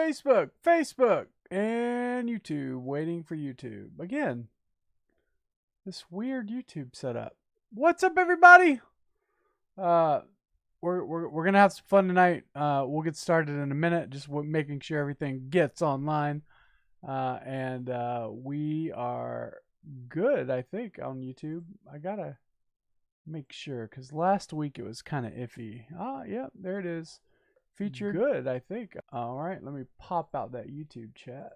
Facebook, and YouTube. Waiting for YouTube. Again, this weird YouTube setup. What's up, everybody? We're gonna have some fun tonight. We'll get started in a minute. Just making sure everything gets online, and we are good. I think on YouTube. I gotta make sure because last week it was kind of iffy. Yeah, there it is. Featured good, I think. All right, let me pop out that YouTube chat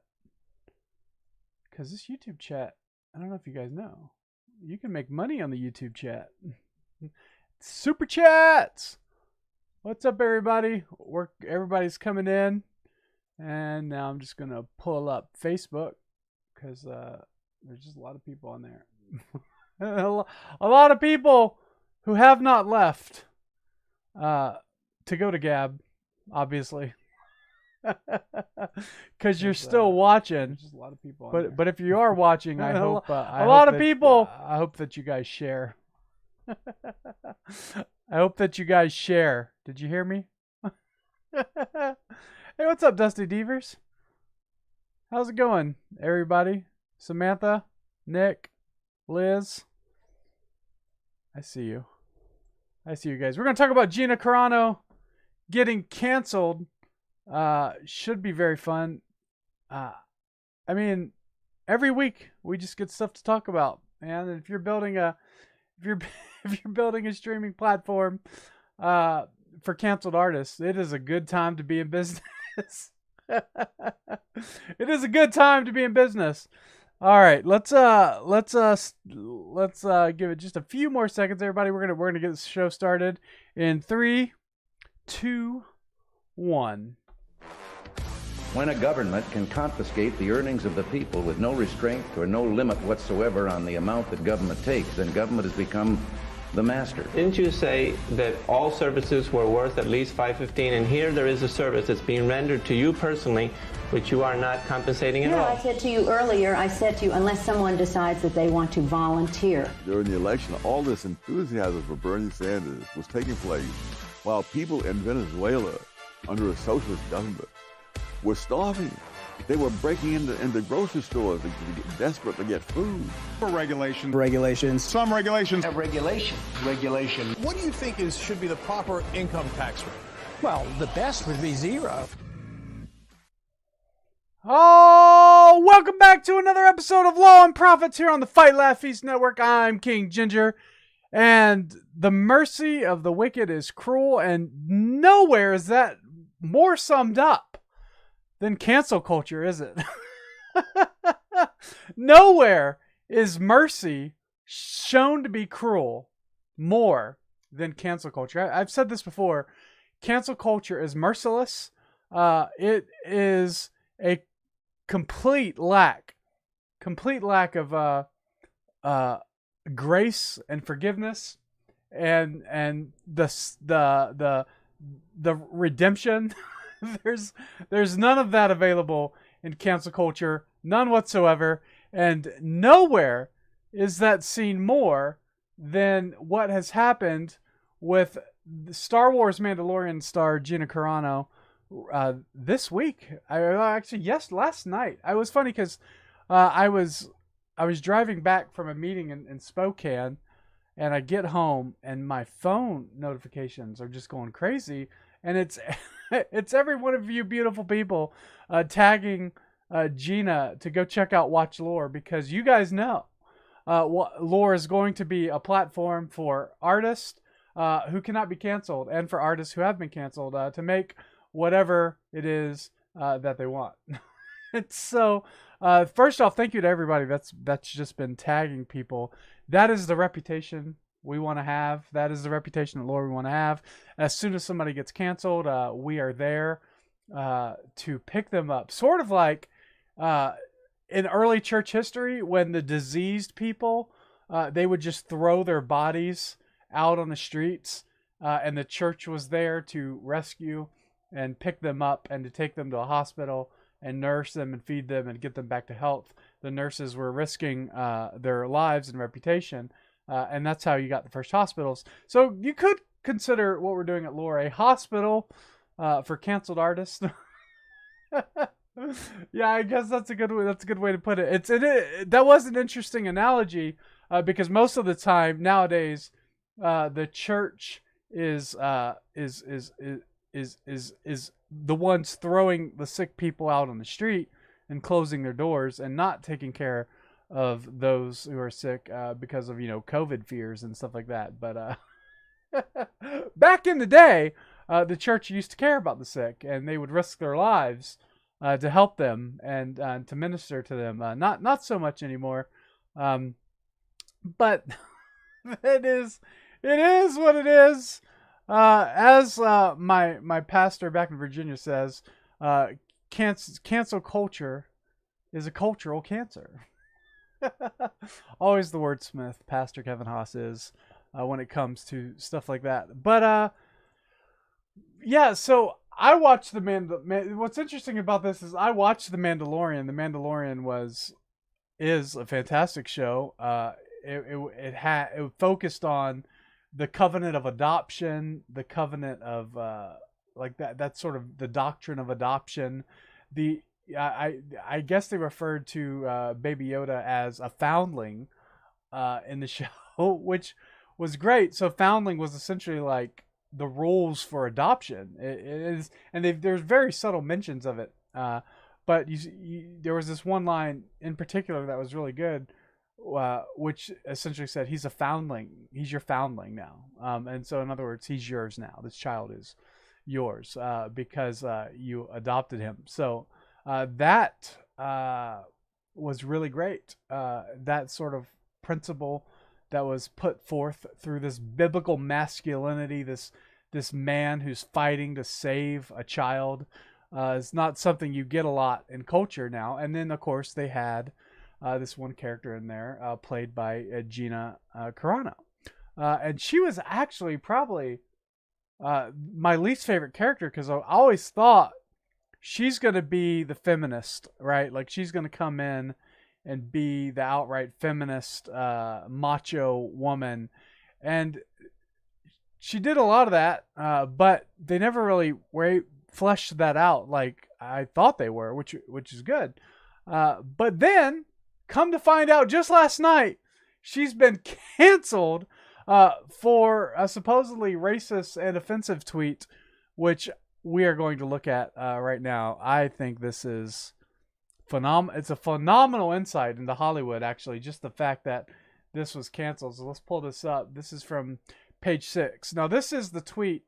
because this YouTube chat, I don't know if you guys know, you can make money on the YouTube chat. Super chats. What's up, everybody? Everybody's coming in, and now I'm just gonna pull up Facebook because there's just a lot of people on there. A lot of people who have not left to go to Gab, obviously, because you're still watching. There's just a lot of people on there. But if you are watching, I hope a lot of people. I hope that you guys share. I hope that you guys share. Did you hear me? Hey, what's up, Dusty Devers? How's it going, everybody? Samantha, Nick, Liz. I see you. I see you guys. We're going to talk about Gina Carano getting canceled. Should be very fun. I mean, every week we just get stuff to talk about. And if you're building a streaming platform for canceled artists, it is a good time to be in business. It is a good time to be in business. All right, let's give it just a few more seconds, everybody. We're gonna get this show started in 3, 2, 1. When a government can confiscate the earnings of the people with no restraint or no limit whatsoever on the amount that government takes, then government has become the master. Didn't you say that all services were worth at least $5.15, and here there is a service that's being rendered to you personally, which you are not compensating at all? I said to you earlier, unless someone decides that they want to volunteer. During the election, all this enthusiasm for Bernie Sanders was taking place while people in Venezuela, under a socialist government, were starving. They were breaking into grocery stores to get desperate to get food. For regulations. Some regulations. Regulation. What do you think should be the proper income tax rate? Well, the best would be 0. Oh, welcome back to another episode of Law and Profits here on the Fight Laugh Feast Network. I'm King Ginger, and the mercy of the wicked is cruel, and nowhere is that more summed up than cancel culture, is it? Nowhere is mercy shown to be cruel more than cancel culture. I've said this before. Cancel culture is merciless. It is a complete lack of grace and forgiveness and the redemption. There's none of that available in cancel culture, none whatsoever, and nowhere is that seen more than what has happened with the Star Wars Mandalorian star Gina Carano this week. Last night. I was funny because I was driving back from a meeting in Spokane, and I get home and my phone notifications are just going crazy, and it's every one of you beautiful people tagging Gina to go check out Watch Lore, because you guys know Lore is going to be a platform for artists who cannot be canceled, and for artists who have been canceled to make whatever it is that they want. And so, first off, thank you to everybody that's just been tagging people. That is the reputation we want to have. That is the reputation that Lord we want to have. As soon as somebody gets canceled, we are there to pick them up. Sort of like in early church history, when the diseased people, they would just throw their bodies out on the streets, and the church was there to rescue and pick them up and to take them to a hospital and nurse them and feed them and get them back to health. The nurses were risking their lives and reputation, and that's how you got the first hospitals. So you could consider what we're doing at Lore a hospital for canceled artists. Yeah, I guess that's a good way. That's a good way to put it. That was an interesting analogy because most of the time nowadays, the church is the ones throwing the sick people out on the street and closing their doors and not taking care of those who are sick because of COVID fears and stuff like that. But back in the day, the church used to care about the sick, and they would risk their lives to help them and to minister to them. Not so much anymore, but it is what it is. As my pastor back in Virginia says, cancel culture is a cultural cancer. Always the wordsmith, Pastor Kevin Haas is when it comes to stuff like that. But yeah, so I watched what's interesting about this is I watched The Mandalorian. The Mandalorian is a fantastic show. It focused on the covenant of adoption, the covenant of like that's sort of the doctrine of adoption. I guess they referred to Baby Yoda as a foundling in the show, which was great. So foundling was essentially like the rules for adoption. It is, and there's very subtle mentions of it. But there was this one line in particular that was really good, which essentially said, "He's a foundling. He's your foundling now." And so, in other words, he's yours now. This child is yours because you adopted him. So that was really great. That sort of principle that was put forth through this biblical masculinity, this man who's fighting to save a child, is not something you get a lot in culture now. And then, of course, they had this one character in there played by Gina Carano. And she was actually probably my least favorite character because I always thought she's going to be the feminist, right? Like she's going to come in and be the outright feminist, macho woman. And she did a lot of that, but they never really fleshed that out like I thought they were, which is good. But then, come to find out, just last night, she's been canceled for a supposedly racist and offensive tweet, which we are going to look at right now. I think this is phenomenal. It's a phenomenal insight into Hollywood, actually, just the fact that this was canceled. So let's pull this up. This is from page 6. Now, this is the tweet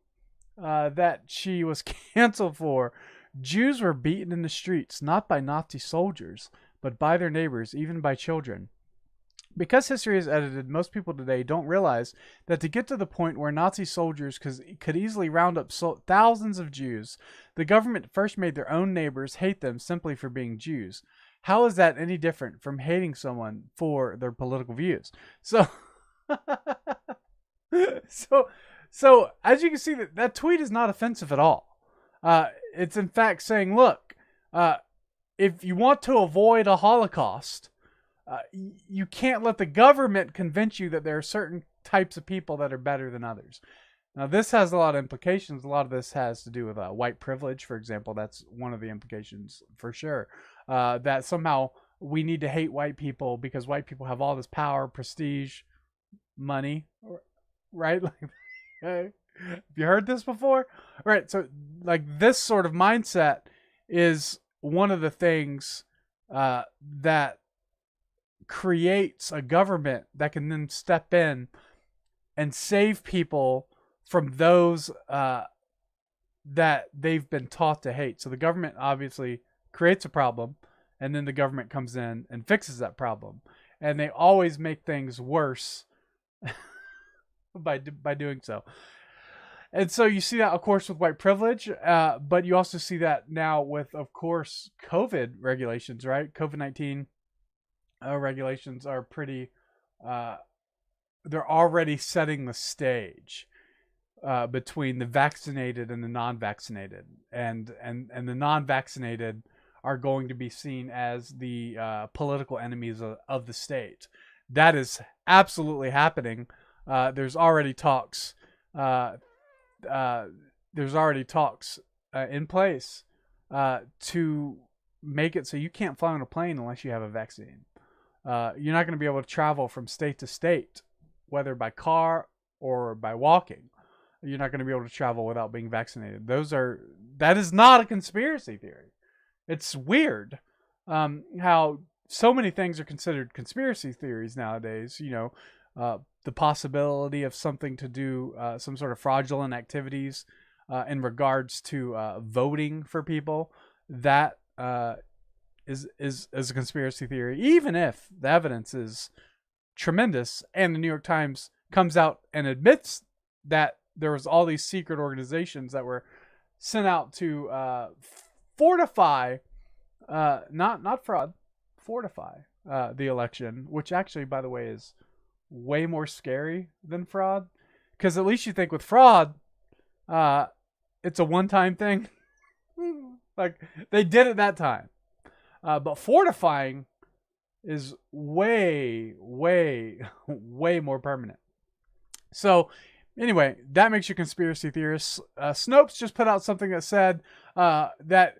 that she was canceled for. Jews were beaten in the streets, not by Nazi soldiers, but by their neighbors, even by children. Because history is edited, most people today don't realize that to get to the point where Nazi soldiers could easily round up thousands of Jews, the government first made their own neighbors hate them simply for being Jews. How is that any different from hating someone for their political views? So, so as you can see, that tweet is not offensive at all. It's in fact saying, look, if you want to avoid a Holocaust, you can't let the government convince you that there are certain types of people that are better than others. Now, this has a lot of implications. A lot of this has to do with white privilege, for example. That's one of the implications for sure. That somehow we need to hate white people because white people have all this power, prestige, money, right? Have you heard this before? Right. So, like, this sort of mindset is one of the things that creates a government that can then step in and save people from those that they've been taught to hate. So the government obviously creates a problem, and then the government comes in and fixes that problem. And they always make things worse by doing so. And so you see that, of course, with white privilege, but you also see that now with, of course, COVID regulations, right? COVID-19 regulations are pretty, they're already setting the stage between the vaccinated and the non-vaccinated. And the non-vaccinated are going to be seen as the political enemies of the state. That is absolutely happening. There's already talks in place to make it so you can't fly on a plane unless you have a vaccine. You're not going to be able to travel from state to state, whether by car or by walking. You're not going to be able to travel without being vaccinated. That is not a conspiracy theory. It's weird how so many things are considered conspiracy theories nowadays. The possibility of something to do, some sort of fraudulent activities in regards to voting for people. That is a conspiracy theory, even if the evidence is tremendous and the New York Times comes out and admits that there was all these secret organizations that were sent out to fortify, not fraud, fortify the election, which actually, by the way, is way more scary than fraud, because at least you think with fraud, it's a one-time thing. Like, they did it that time. But fortifying is way, way, way more permanent. So, anyway, that makes you conspiracy theorists. Snopes just put out something that said that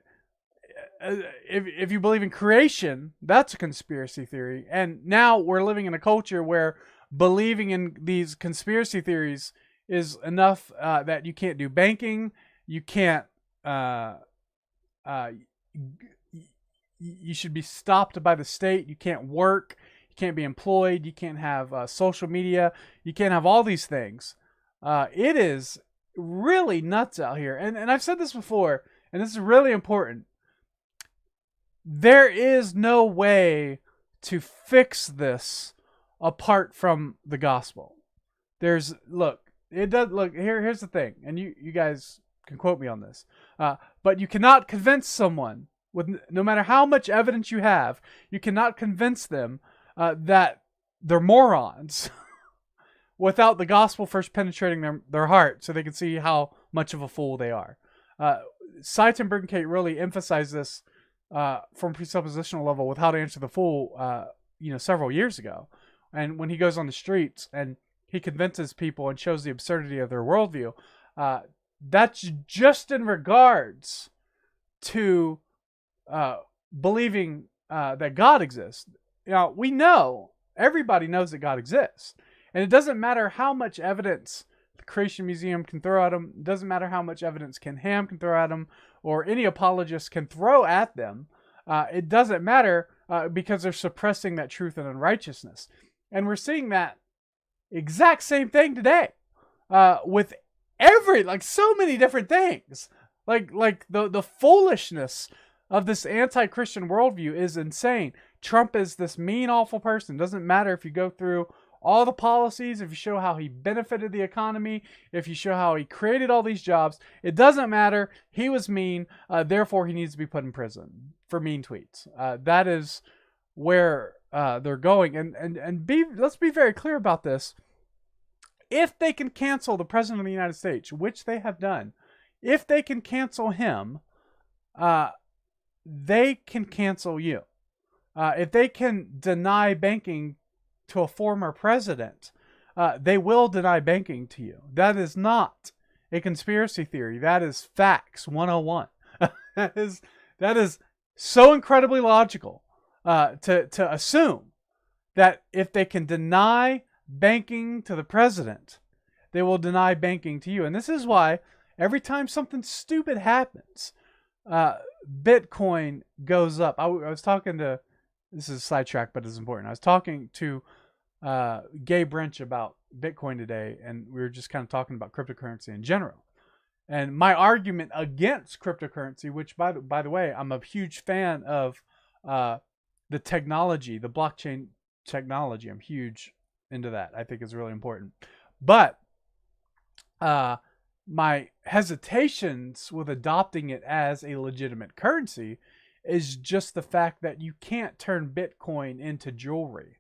if you believe in creation, that's a conspiracy theory. And now we're living in a culture where believing in these conspiracy theories is enough that you can't do banking, you can't... you should be stopped by the state. You can't work. You can't be employed. You can't have social media. You can't have all these things. It is really nuts out here. And I've said this before, and this is really important. There is no way to fix this apart from the gospel. Here's the thing, and you guys can quote me on this. But you cannot convince someone, no matter how much evidence you have, you cannot convince them that they're morons without the gospel first penetrating their heart so they can see how much of a fool they are. Seitan Brunke really emphasized this from presuppositional level with How to Answer the Fool several years ago. And when he goes on the streets and he convinces people and shows the absurdity of their worldview, that's just in regards to believing that God exists. We know, everybody knows that God exists. And it doesn't matter how much evidence the Creation Museum can throw at them. It doesn't matter how much evidence Ken Ham can throw at them, or any apologist can throw at them. It doesn't matter because they're suppressing that truth and unrighteousness. And we're seeing that exact same thing today with so many different things. Like the foolishness of this anti-Christian worldview is insane. Trump is this mean, awful person. Doesn't matter if you go through all the policies, if you show how he benefited the economy, if you show how he created all these jobs, it doesn't matter. He was mean, therefore he needs to be put in prison for mean tweets. That is where they're going. And let's be very clear about this. If they can cancel the President of the United States, which they have done, if they can cancel him, they can cancel you. If they can deny banking to a former president, they will deny banking to you. That is not a conspiracy theory. That is facts 101. that is so incredibly logical to assume that if they can deny banking to the president, they will deny banking to you. And this is why every time something stupid happens, Bitcoin goes up. I was talking to, this is a sidetrack, but it's important. I was talking to Gabe Wrench about Bitcoin today, and we were just kind of talking about cryptocurrency in general. And my argument against cryptocurrency, which by the way, I'm a huge fan of the technology, the blockchain technology. I'm huge into that. I think it's really important. But my hesitations with adopting it as a legitimate currency is just the fact that you can't turn Bitcoin into jewelry.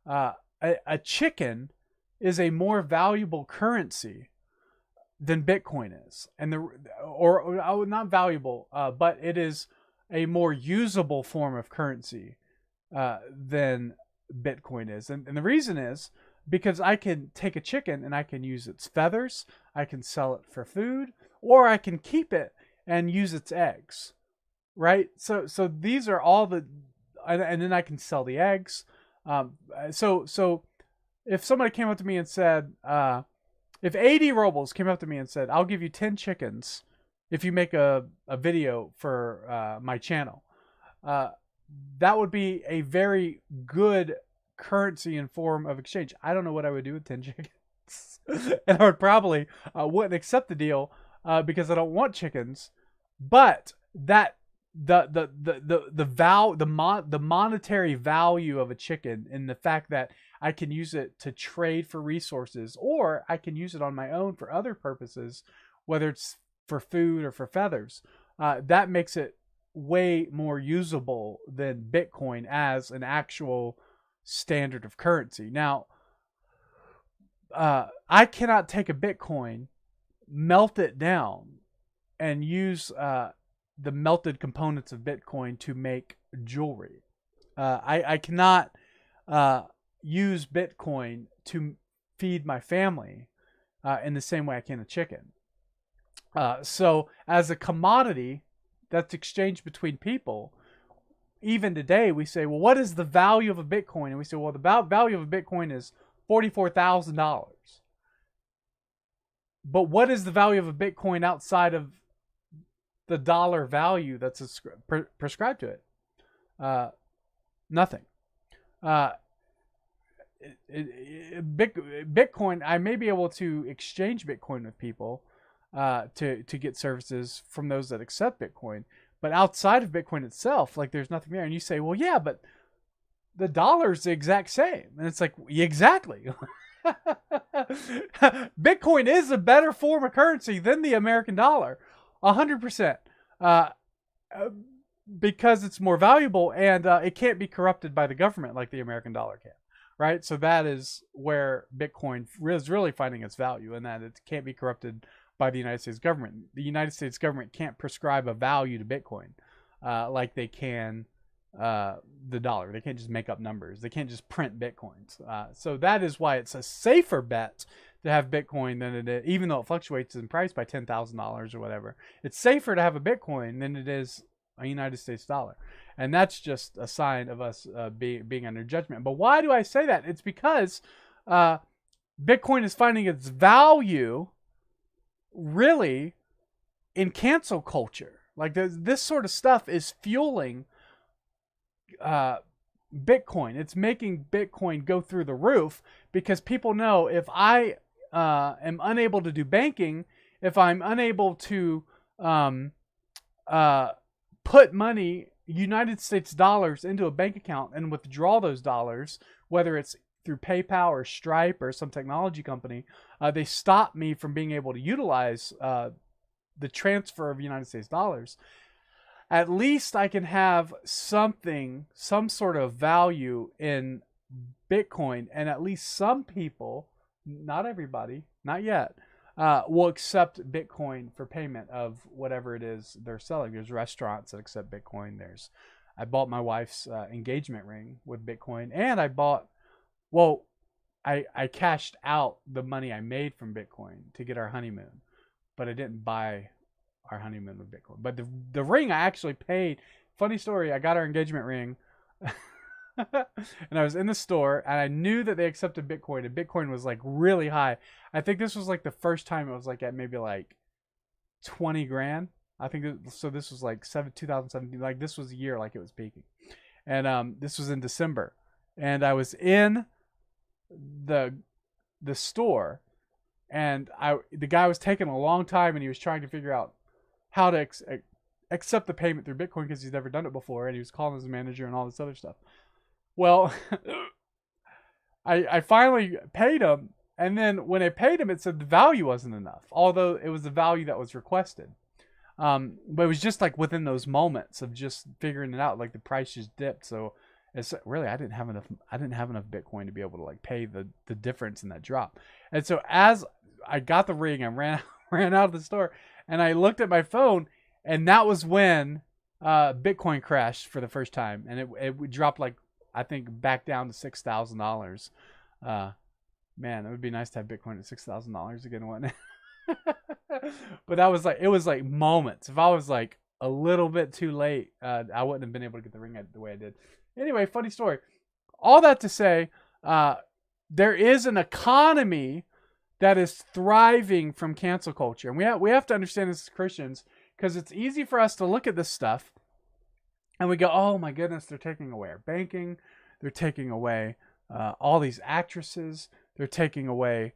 A chicken is a more valuable currency than Bitcoin is, and not valuable, but it is a more usable form of currency than Bitcoin is. And the reason is because I can take a chicken and I can use its feathers, I can sell it for food, or I can keep it and use its eggs. right? So these are all the, and then I can sell the eggs. So if somebody came up to me and said, if AD Robles came up to me and said, I'll give you 10 chickens if you make a video for my channel, that would be a very good currency and form of exchange. I don't know what I would do with 10 chickens. And I would probably wouldn't accept the deal because I don't want chickens. But that the monetary value of a chicken, and the fact that I can use it to trade for resources, or I can use it on my own for other purposes, whether it's for food or for feathers, that makes it way more usable than Bitcoin as an actual standard of currency. Now, I cannot take a Bitcoin, melt it down, and use the melted components of Bitcoin to make jewelry. I cannot use Bitcoin to feed my family in the same way I can a chicken. So as a commodity that's exchanged between people, even today we say, well, what is the value of a Bitcoin? And we say, well, the value of a Bitcoin is $44,000. But what is the value of a Bitcoin outside of the dollar value that's prescribed to it? Nothing. Bitcoin, I may be able to exchange Bitcoin with people to get services from those that accept Bitcoin, but outside of Bitcoin itself, like, there's nothing there. And you say, well, yeah, but the dollar's the exact same. And it's like, exactly. Bitcoin is a better form of currency than the American dollar, 100%, because it's more valuable, and it can't be corrupted by the government like the American dollar can, right? So that is where Bitcoin is really finding its value, in that it can't be corrupted by the United States government. The United States government can't prescribe a value to Bitcoin like they can the dollar. They can't just make up numbers. They can't just print Bitcoins. So that is why it's a safer bet to have Bitcoin than it is, even though it fluctuates in price by $10,000 or whatever. It's safer to have a Bitcoin than it is a United States dollar. And that's just a sign of us being under judgment. But why do I say that? It's because Bitcoin is finding its value really in cancel culture. Like, this sort of stuff is fueling Bitcoin. It's making Bitcoin go through the roof, because people know, if I am unable to do banking, if I'm unable to put money, United States dollars, into a bank account and withdraw those dollars, whether it's through PayPal or Stripe or some technology company, they stop me from being able to utilize the transfer of United States dollars. At least I can have some sort of value in Bitcoin, and at least some people, not everybody, not yet, will accept Bitcoin for payment of whatever it is they're selling. There's restaurants that accept Bitcoin. I bought my wife's engagement ring with Bitcoin, and I cashed out the money I made from Bitcoin to get our honeymoon, but I didn't buy our honeymoon with Bitcoin. But the ring I actually paid. Funny story, I got our engagement ring and I was in the store, and I knew that they accepted Bitcoin, and Bitcoin was like really high. I think this was like the first time it was like at maybe like 20 grand. I think so. This was like 2017. Like, this was a year like it was peaking. And this was in December, and I was in the store, and the guy was taking a long time, and he was trying to figure out how to accept the payment through Bitcoin, because he's never done it before, and he was calling his manager and all this other stuff. Well, I finally paid him, and then when I paid him, it said the value wasn't enough, although it was the value that was requested. But it was just like within those moments of just figuring it out, like the price just dipped. So it's really, I didn't have enough Bitcoin to be able to like pay the difference in that drop. And so as I got the ring, I ran out of the store, and I looked at my phone, and that was when Bitcoin crashed for the first time, and it dropped, like, I think back down to $6,000. Man, it would be nice to have Bitcoin at $6,000 again, wouldn't it? But that was like, it was like moments. If I was like a little bit too late, I wouldn't have been able to get the ring the way I did. Anyway, funny story. All that to say, there is an economy that is thriving from cancel culture. And we have to understand this as Christians, because it's easy for us to look at this stuff and we go, oh my goodness, they're taking away our banking. They're taking away all these actresses. They're taking away,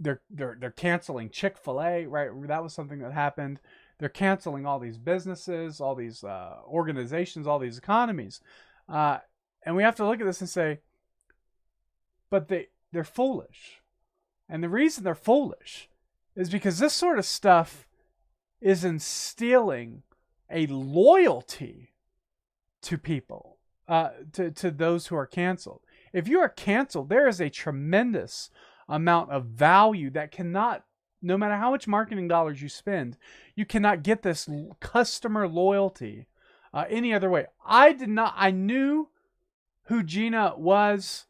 they're canceling Chick-fil-A, right? That was something that happened. They're canceling all these businesses, all these organizations, all these economies. And we have to look at this and say, but they're foolish. And the reason they're foolish is because this sort of stuff is instilling a loyalty to people, to those who are canceled. If you are canceled, there is a tremendous amount of value that cannot, no matter how much marketing dollars you spend, you cannot get this customer loyalty any other way. I knew who Gina was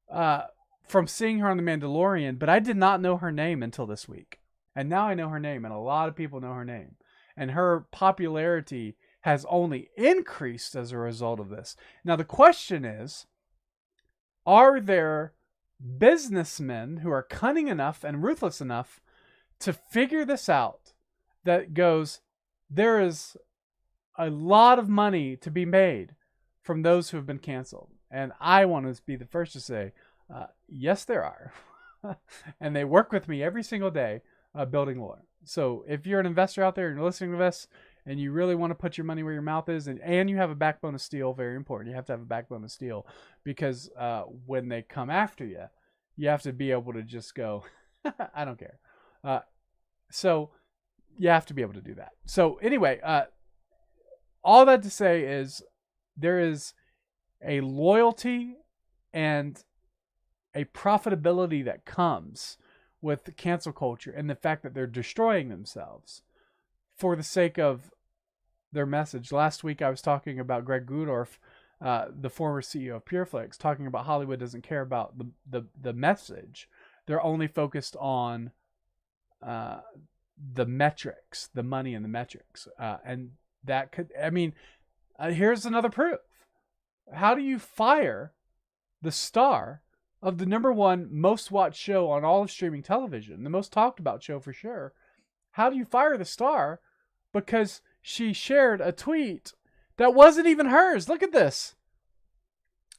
from seeing her on The Mandalorian, but I did not know her name until this week. And now I know her name, and a lot of people know her name. And her popularity has only increased as a result of this. Now the question is, are there businessmen who are cunning enough and ruthless enough to figure this out, that goes, there is a lot of money to be made from those who have been canceled? And I want to be the first to say, yes, there are. And they work with me every single day building lore. So if you're an investor out there and you're listening to this and you really want to put your money where your mouth is, and you have a backbone of steel, very important. You have to have a backbone of steel, because when they come after you, you have to be able to just go, I don't care. So you have to be able to do that. So anyway, all that to say is there is a loyalty and a profitability that comes with cancel culture, and the fact that they're destroying themselves for the sake of their message. Last week I was talking about Greg Gudorf, the former CEO of PureFlix, talking about Hollywood doesn't care about the message. They're only focused on the metrics, the money and the metrics. And that could, here's another proof. How do you fire the star of the #1 most watched show on all of streaming television, the most talked about show for sure? How do you fire the star because she shared a tweet that wasn't even hers? Look at this.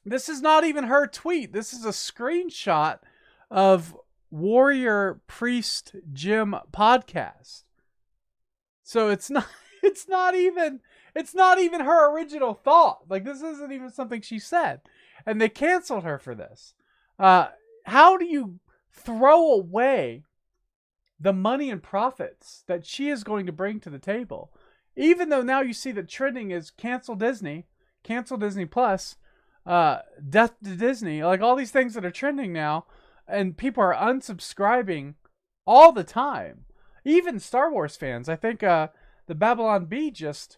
This is not even her tweet. This is a screenshot of Warrior Priest Jim podcast. So it's not even her original thought. Like, this isn't even something she said. And they canceled her for this. How do you throw away the money and profits that she is going to bring to the table? Even though now you see that trending is cancel Disney Plus, death to Disney, like all these things that are trending now, and people are unsubscribing all the time. Even Star Wars fans. I think the Babylon Bee just...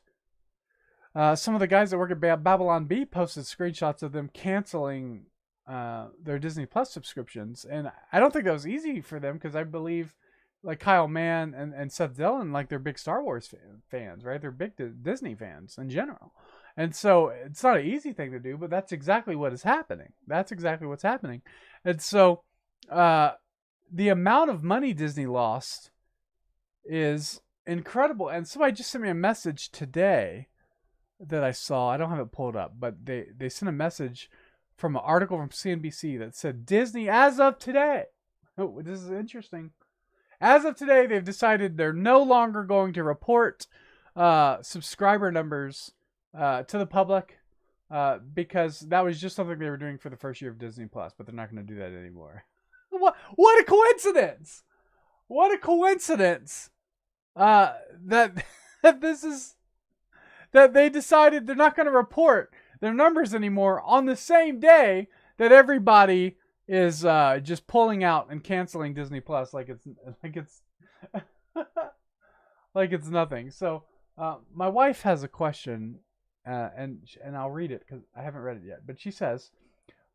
some of the guys that work at Babylon Bee posted screenshots of them canceling their Disney Plus subscriptions. And I don't think that was easy for them, because I believe like Kyle Mann and Seth Dillon, like, they're big Star Wars fans, right? They're big Disney fans in general. And so it's not an easy thing to do, but that's exactly what is happening. That's exactly what's happening. And so the amount of money Disney lost is incredible. And somebody just sent me a message today that I saw. I don't have it pulled up, but they sent a message from an article from CNBC that said Disney, as of today, oh, this is interesting. As of today, they've decided they're no longer going to report subscriber numbers to the public, because that was just something they were doing for the first year of Disney Plus, but they're not going to do that anymore. What a coincidence! What a coincidence! That they decided they're not going to report their numbers anymore on the same day that everybody is just pulling out and canceling Disney Plus like it's like it's nothing. So my wife has a question, and I'll read it because I haven't read it yet. But she says,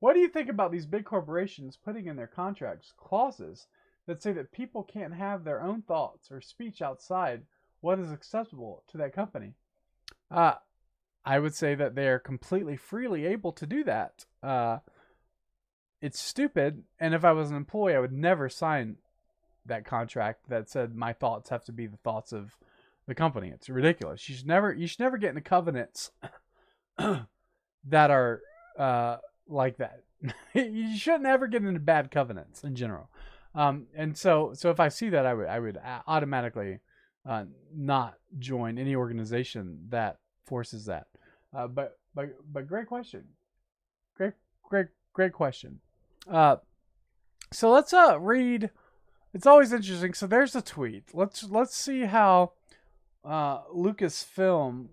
"What do you think about these big corporations putting in their contracts clauses that say that people can't have their own thoughts or speech outside what is acceptable to that company. I would say that they are completely freely able to do that. It's stupid, and if I was an employee, I would never sign that contract that said my thoughts have to be the thoughts of the company. It's ridiculous. You should never get into covenants that are like that. You shouldn't ever get into bad covenants in general. And so if I see that, I would automatically not join any organization that forces that. But great question. Great question. So let's read. It's always interesting. So there's a tweet. Let's see how CNN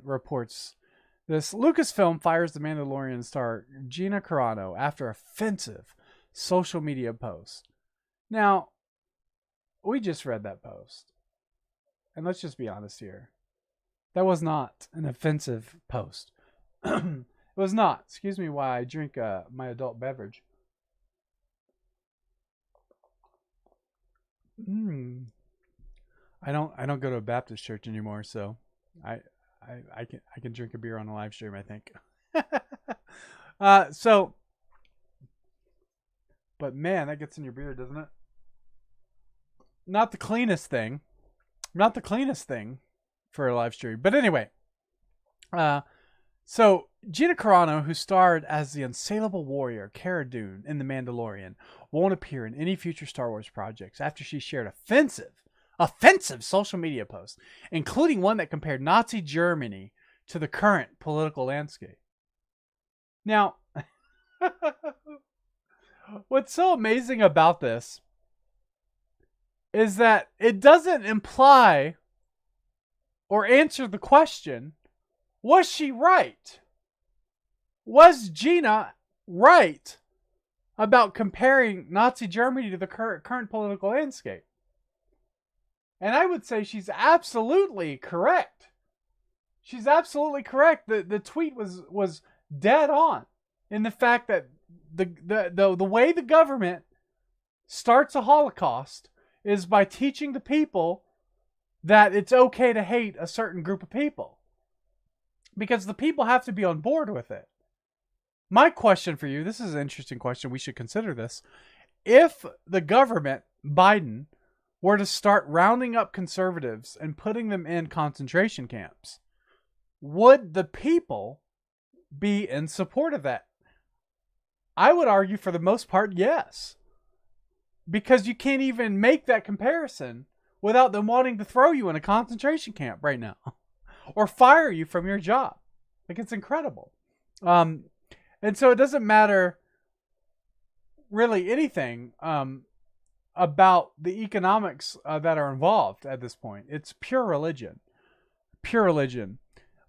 reports this. Lucasfilm fires the Mandalorian star Gina Carano after offensive social media post. Now, we just read that post. And let's just be honest here. That was not an offensive post. It was not. Excuse me while I drink my adult beverage. I don't go to a Baptist church anymore, so I can drink a beer on a live stream, I think. But man, that gets in your beer, doesn't it? Not the cleanest thing. Not the cleanest thing for a live stream. But anyway, so Gina Carano, who starred as the unsaleable warrior Cara Dune in The Mandalorian, won't appear in any future Star Wars projects after she shared offensive social media posts, including one that compared Nazi Germany to the current political landscape. Now, what's so amazing about this is that it doesn't imply or answer the question, was she right? Was Gina right about comparing Nazi Germany to the current political landscape? And I would say she's absolutely correct. She's absolutely correct. The tweet was dead on in the fact that the way the government starts a Holocaust is by teaching the people that it's okay to hate a certain group of people. Because the people have to be on board with it. My question for you, this is an interesting question, we should consider this. If the government, Biden, were to start rounding up conservatives and putting them in concentration camps, would the people be in support of that? I would argue for the most part, yes. Because you can't even make that comparison without them wanting to throw you in a concentration camp right now. Or fire you from your job. Like, it's incredible. And so it doesn't matter really anything about the economics that are involved at this point. It's pure religion. Pure religion.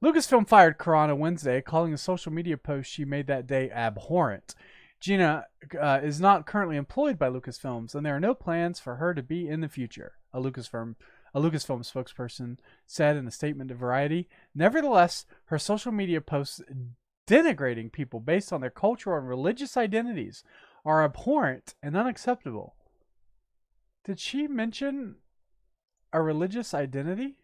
Lucasfilm fired Carano Wednesday, calling a social media post she made that day abhorrent. Gina is not currently employed by Lucasfilms, and there are no plans for her to be in the future, a Lucasfilm spokesperson said in a statement to Variety. Nevertheless, her social media posts denigrating people based on their cultural and religious identities are abhorrent and unacceptable. Did she mention a religious identity?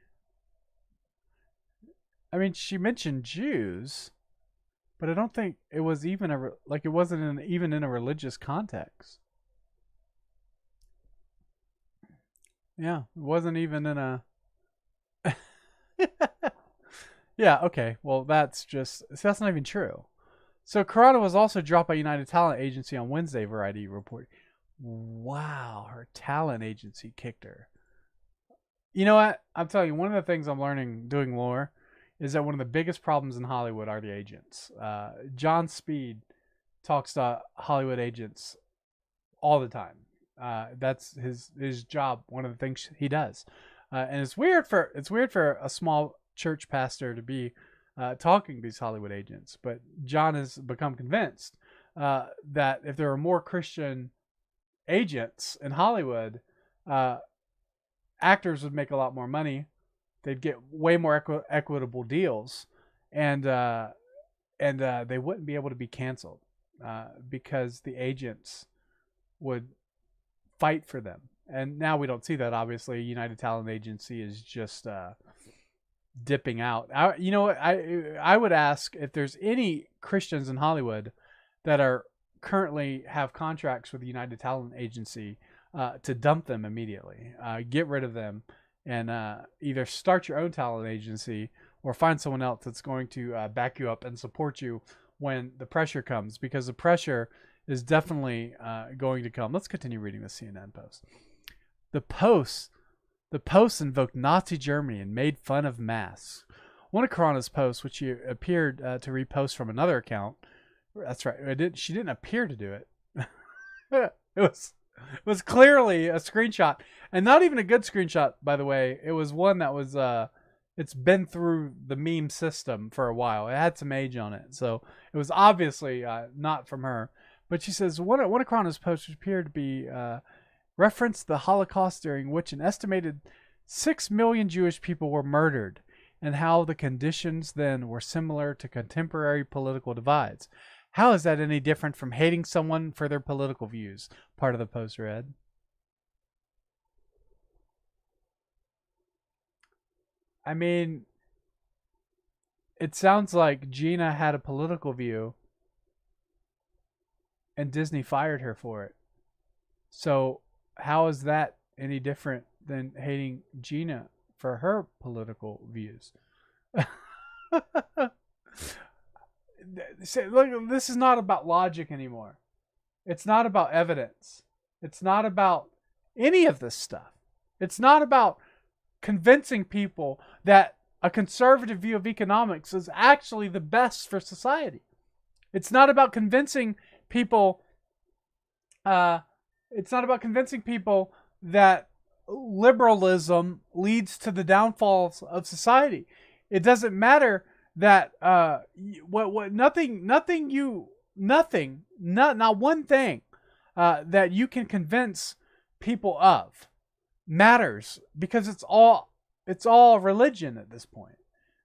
I mean, she mentioned Jews, but I don't think it was even it wasn't even in a religious context. Yeah, it wasn't even in a... Yeah, okay. Well, that's not even true. So Carano was also dropped by United Talent Agency on Wednesday, Variety reported. Wow, her talent agency kicked her. You know what? I'm telling you, one of the things I'm learning doing lore is that one of the biggest problems in Hollywood are the agents. John Speed talks to Hollywood agents all the time. That's his job. One of the things he does, and it's weird for a small church pastor to be talking to these Hollywood agents. But John has become convinced that if there were more Christian agents in Hollywood, actors would make a lot more money. They'd get way more equitable deals, and they wouldn't be able to be canceled because the agents would fight for them And now we don't see that, obviously. United Talent Agency is just dipping out. You know what? I would ask if there's any Christians in Hollywood that are currently have contracts with the United Talent Agency to dump them immediately. Get rid of them and either start your own talent agency or find someone else that's going to back you up and support you when the pressure comes, because the pressure is definitely going to come. Let's continue reading the CNN post. The Post invoked Nazi Germany and made fun of masks. One of Carano's posts, which she appeared to repost from another account. That's right. She didn't appear to do it. It was clearly a screenshot, and not even a good screenshot, by the way. It was one that was it's been through the meme system for a while. It had some age on it, so it was obviously not from her. But she says one of Carano's posts appeared to be referenced the Holocaust, during which an estimated 6 million Jewish people were murdered, and how the conditions then were similar to contemporary political divides. How is that any different from hating someone for their political views? Part of the post read. I mean, it sounds like Gina had a political view and Disney fired her for it. So how is that any different than hating Gina for her political views? Look, this is not about logic anymore. It's not about evidence. It's not about any of this stuff. It's not about convincing people that a conservative view of economics is actually the best for society. It's not about convincing people that liberalism leads to the downfalls of society. It doesn't matter that not one thing that you can convince people of matters, because it's all religion at this point.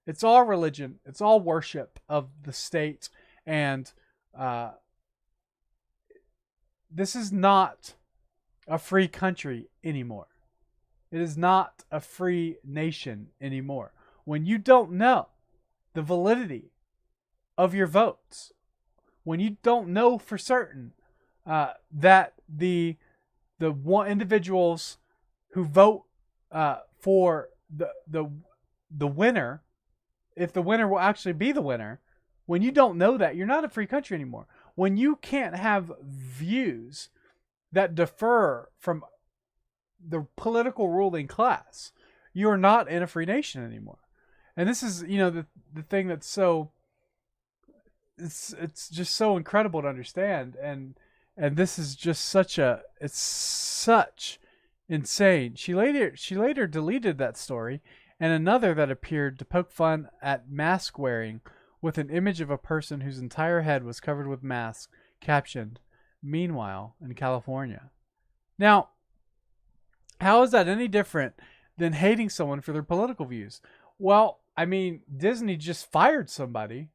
It's all religion. It's all worship of the state, and this is not a free country anymore. It is not a free nation anymore. When you don't know the validity of your votes, when you don't know for certain that the individuals who vote for the winner, if the winner will actually be the winner, when you don't know that, you're not a free country anymore. When you can't have views that differ from the political ruling class, you're not in a free nation anymore. And this is, the thing that's so, it's just so incredible to understand. And this is just it's such insane. She later deleted that story, and another that appeared to poke fun at mask wearing with an image of a person whose entire head was covered with masks, captioned, "Meanwhile in California." Now, how is that any different than hating someone for their political views? Well, I mean, Disney just fired somebody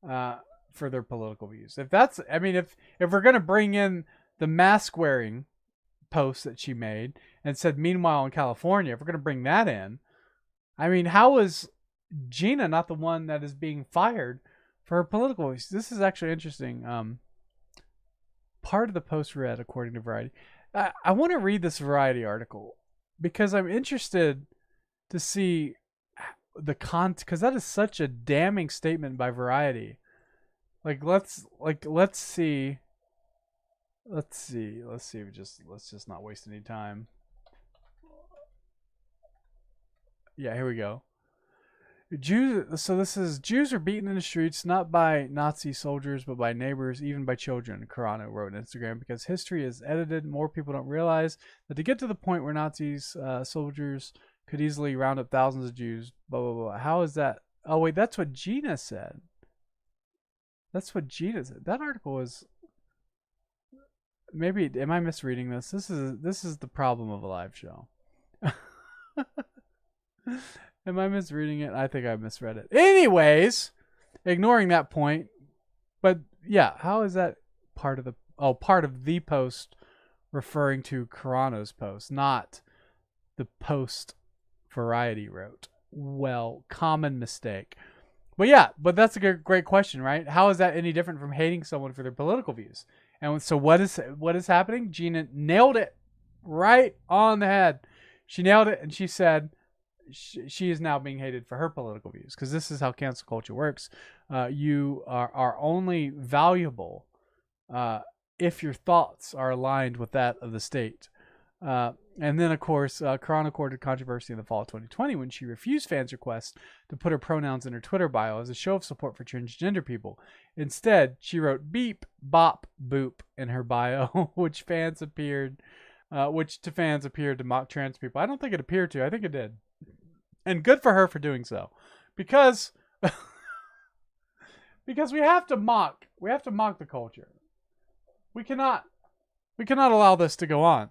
for their political views. If we're going to bring in the mask wearing post that she made and said, "Meanwhile in California," if we're going to bring that in, I mean, how is Gina not the one that is being fired for her political views? This is actually interesting. Part of the post read, according to Variety. I want to read this Variety article because I'm interested to see because that is such a damning statement by Variety. Let's see. Let's just not waste any time. Yeah, here we go. So this is, Jews are beaten in the streets, not by Nazi soldiers, but by neighbors, even by children, Carano wrote on Instagram, because history is edited. More people don't realize that to get to the point where Nazis, soldiers could easily round up thousands of Jews, blah, blah, blah. How is that? Oh, wait, that's what Gina said. That's what Gina said. That article is, maybe, am I misreading this? This is the problem of a live show. Am I misreading it? I think I misread it. Anyways, ignoring that point. But yeah, how is that part of the post referring to Carano's post, not the post Variety wrote. Well, common mistake. But yeah, but that's a great question, right? How is that any different from hating someone for their political views? And so what is happening? Gina nailed it right on the head. She nailed it, and she said she is now being hated for her political views, because this is how cancel culture works. You are only valuable if your thoughts are aligned with that of the state. And then, of course, Carano courted controversy in the fall of 2020 when she refused fans' requests to put her pronouns in her Twitter bio as a show of support for transgender people. Instead, she wrote beep, bop, boop in her bio, which to fans appeared to mock trans people. I don't think it appeared to. I think it did. And good for her for doing so. Because we have to mock the culture. We cannot allow this to go on.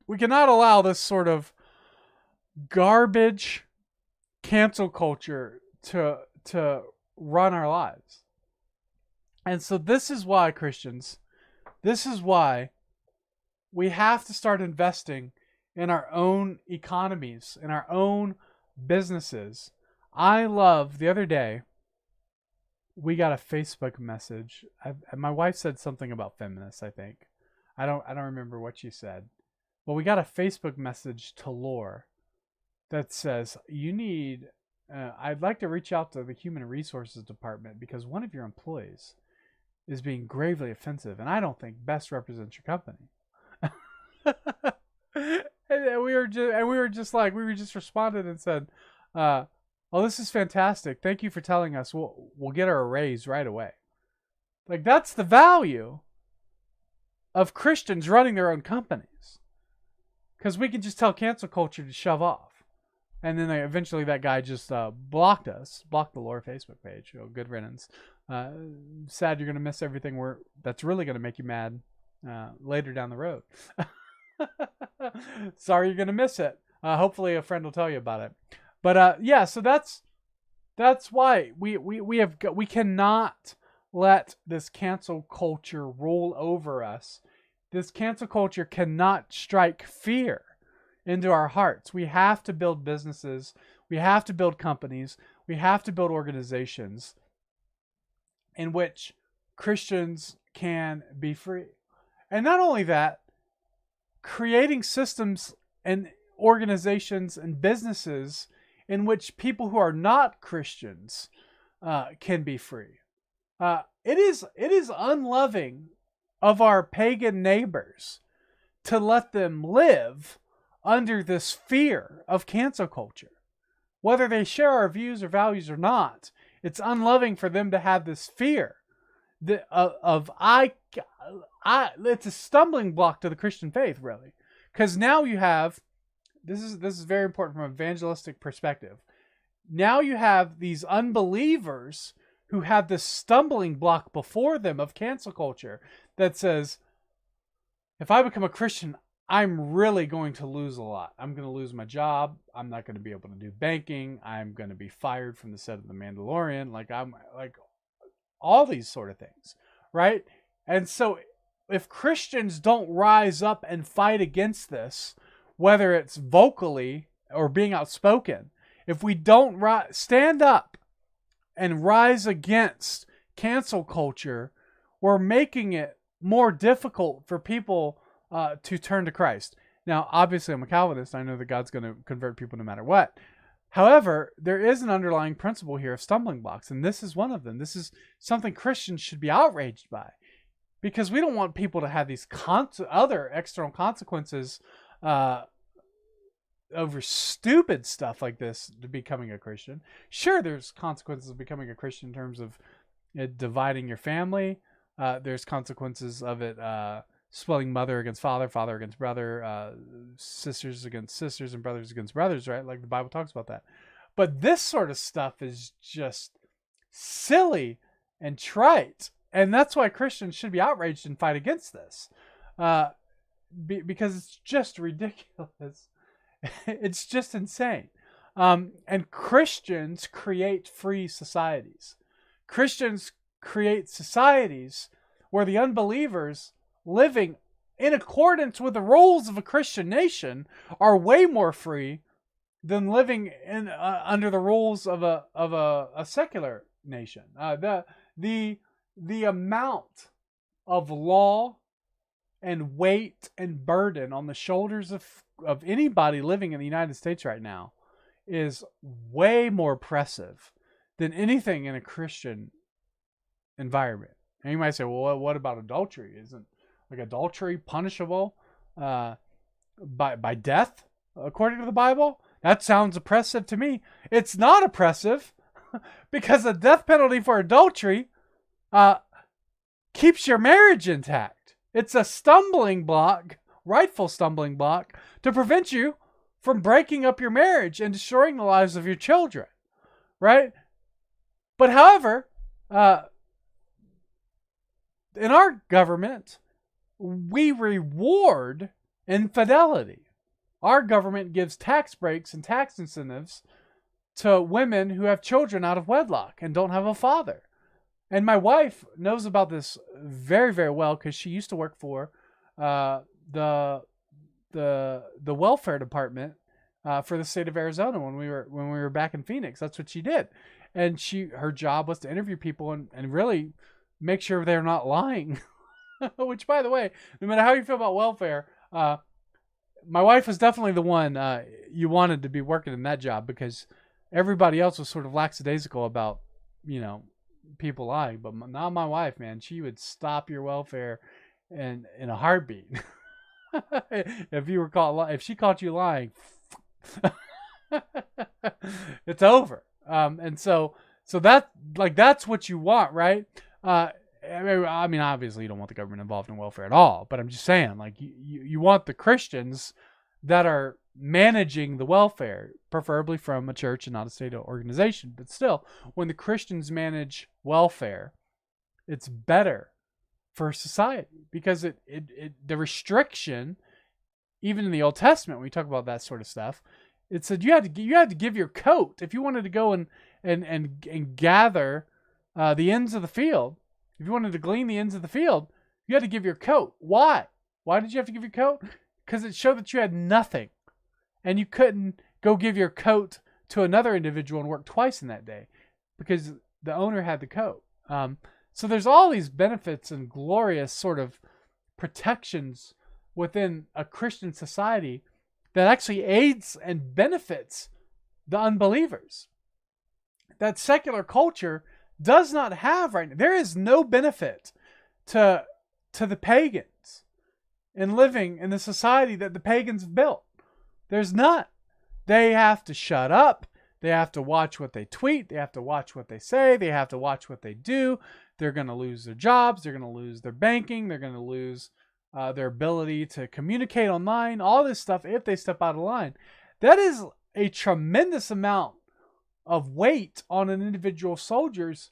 We cannot allow this sort of garbage cancel culture to run our lives. And so this is why, Christians, we have to start investing in our own economies, in our own businesses. I love, the other day, we got a Facebook message. My wife said something about feminists, I think. I don't remember what she said. Well, we got a Facebook message to Lore that says, I'd like to reach out to the Human Resources Department because one of your employees is being gravely offensive, and I don't think best represents your company. and we just responded and said, oh, this is fantastic. Thank you for telling us. We'll get her a raise right away. Like, that's the value of Christians running their own companies. Because we can just tell cancel culture to shove off. And then eventually that guy just blocked the Lore Facebook page. Oh, good riddance. Sad you're going to miss everything that's really going to make you mad later down the road. Sorry you're going to miss it. Hopefully a friend will tell you about it. But yeah, so that's why we cannot let this cancel culture rule over us. This cancel culture cannot strike fear into our hearts. We have to build businesses. We have to build companies. We have to build organizations in which Christians can be free. And not only that, creating systems and organizations and businesses in which people who are not Christians can be free. It is unloving of our pagan neighbors to let them live under this fear of cancel culture. Whether they share our views or values or not, it's unloving for them to have this fear it's a stumbling block to the Christian faith, really. Because now you have, this is very important from an evangelistic perspective. Now you have these unbelievers who have this stumbling block before them of cancel culture that says, if I become a Christian, I'm really going to lose a lot. I'm going to lose my job. I'm not going to be able to do banking. I'm going to be fired from the set of The Mandalorian. Like all these sort of things, right? And so if Christians don't rise up and fight against this, whether it's vocally or being outspoken, if we don't stand up and rise against cancel culture, we're making it more difficult for people to turn to Christ. Now, obviously, I'm a Calvinist. I know that God's going to convert people no matter what. However, there is an underlying principle here of stumbling blocks, and this is one of them. This is something Christians should be outraged by, because we don't want people to have these other external consequences over stupid stuff like this to becoming a Christian. Sure, there's consequences of becoming a Christian in terms of it dividing your family. There's consequences of it splitting mother against father, father against brother, sisters against sisters, and brothers against brothers, right? Like the Bible talks about that. But this sort of stuff is just silly and trite. And that's why Christians should be outraged and fight against this. Because it's just ridiculous. It's just insane. And Christians create free societies. Christians create societies where the unbelievers living in accordance with the rules of a Christian nation are way more free than living in under the rules of a secular nation. The amount of law and weight and burden on the shoulders of anybody living in the United States right now is way more oppressive than anything in a Christian environment. And you might say, well, what about adultery? Isn't like adultery punishable by death according to the Bible? That sounds oppressive to me. It's not oppressive because the death penalty for adultery keeps your marriage intact. It's a stumbling block, rightful stumbling block, to prevent you from breaking up your marriage and destroying the lives of your children, right? But however, in our government, we reward infidelity. Our government gives tax breaks and tax incentives to women who have children out of wedlock and don't have a father. And my wife knows about this very, very well because she used to work for the welfare department for the state of Arizona when we were back in Phoenix. That's what she did, and her job was to interview people and really make sure they're not lying. Which, by the way, no matter how you feel about welfare, my wife was definitely the one you wanted to be working in that job because everybody else was sort of lackadaisical about, people lying. But not my wife, man. She would stop your welfare in a heartbeat. If she caught you lying, it's over. And so that's what you want, right? I mean, obviously you don't want the government involved in welfare at all, but I'm just saying, like, you want the Christians that are managing the welfare, preferably from a church and not a state organization. But still, when the Christians manage welfare, it's better for society because the restriction, even in the Old Testament, when we talk about that sort of stuff, it said you had to give your coat if you wanted to go and gather the ends of the field. If you wanted to glean the ends of the field, you had to give your coat. Why? Why did you have to give your coat? Because it showed that you had nothing. And you couldn't go give your coat to another individual and work twice in that day because the owner had the coat. So there's all these benefits and glorious sort of protections within a Christian society that actually aids and benefits the unbelievers. That secular culture does not have right now. There is no benefit to the pagans in living in the society that the pagans have built. There's none. They have to shut up. They have to watch what they tweet. They have to watch what they say. They have to watch what they do. They're going to lose their jobs. They're going to lose their banking. They're going to lose their ability to communicate online. All this stuff if they step out of line. That is a tremendous amount of weight on an individual soldier's.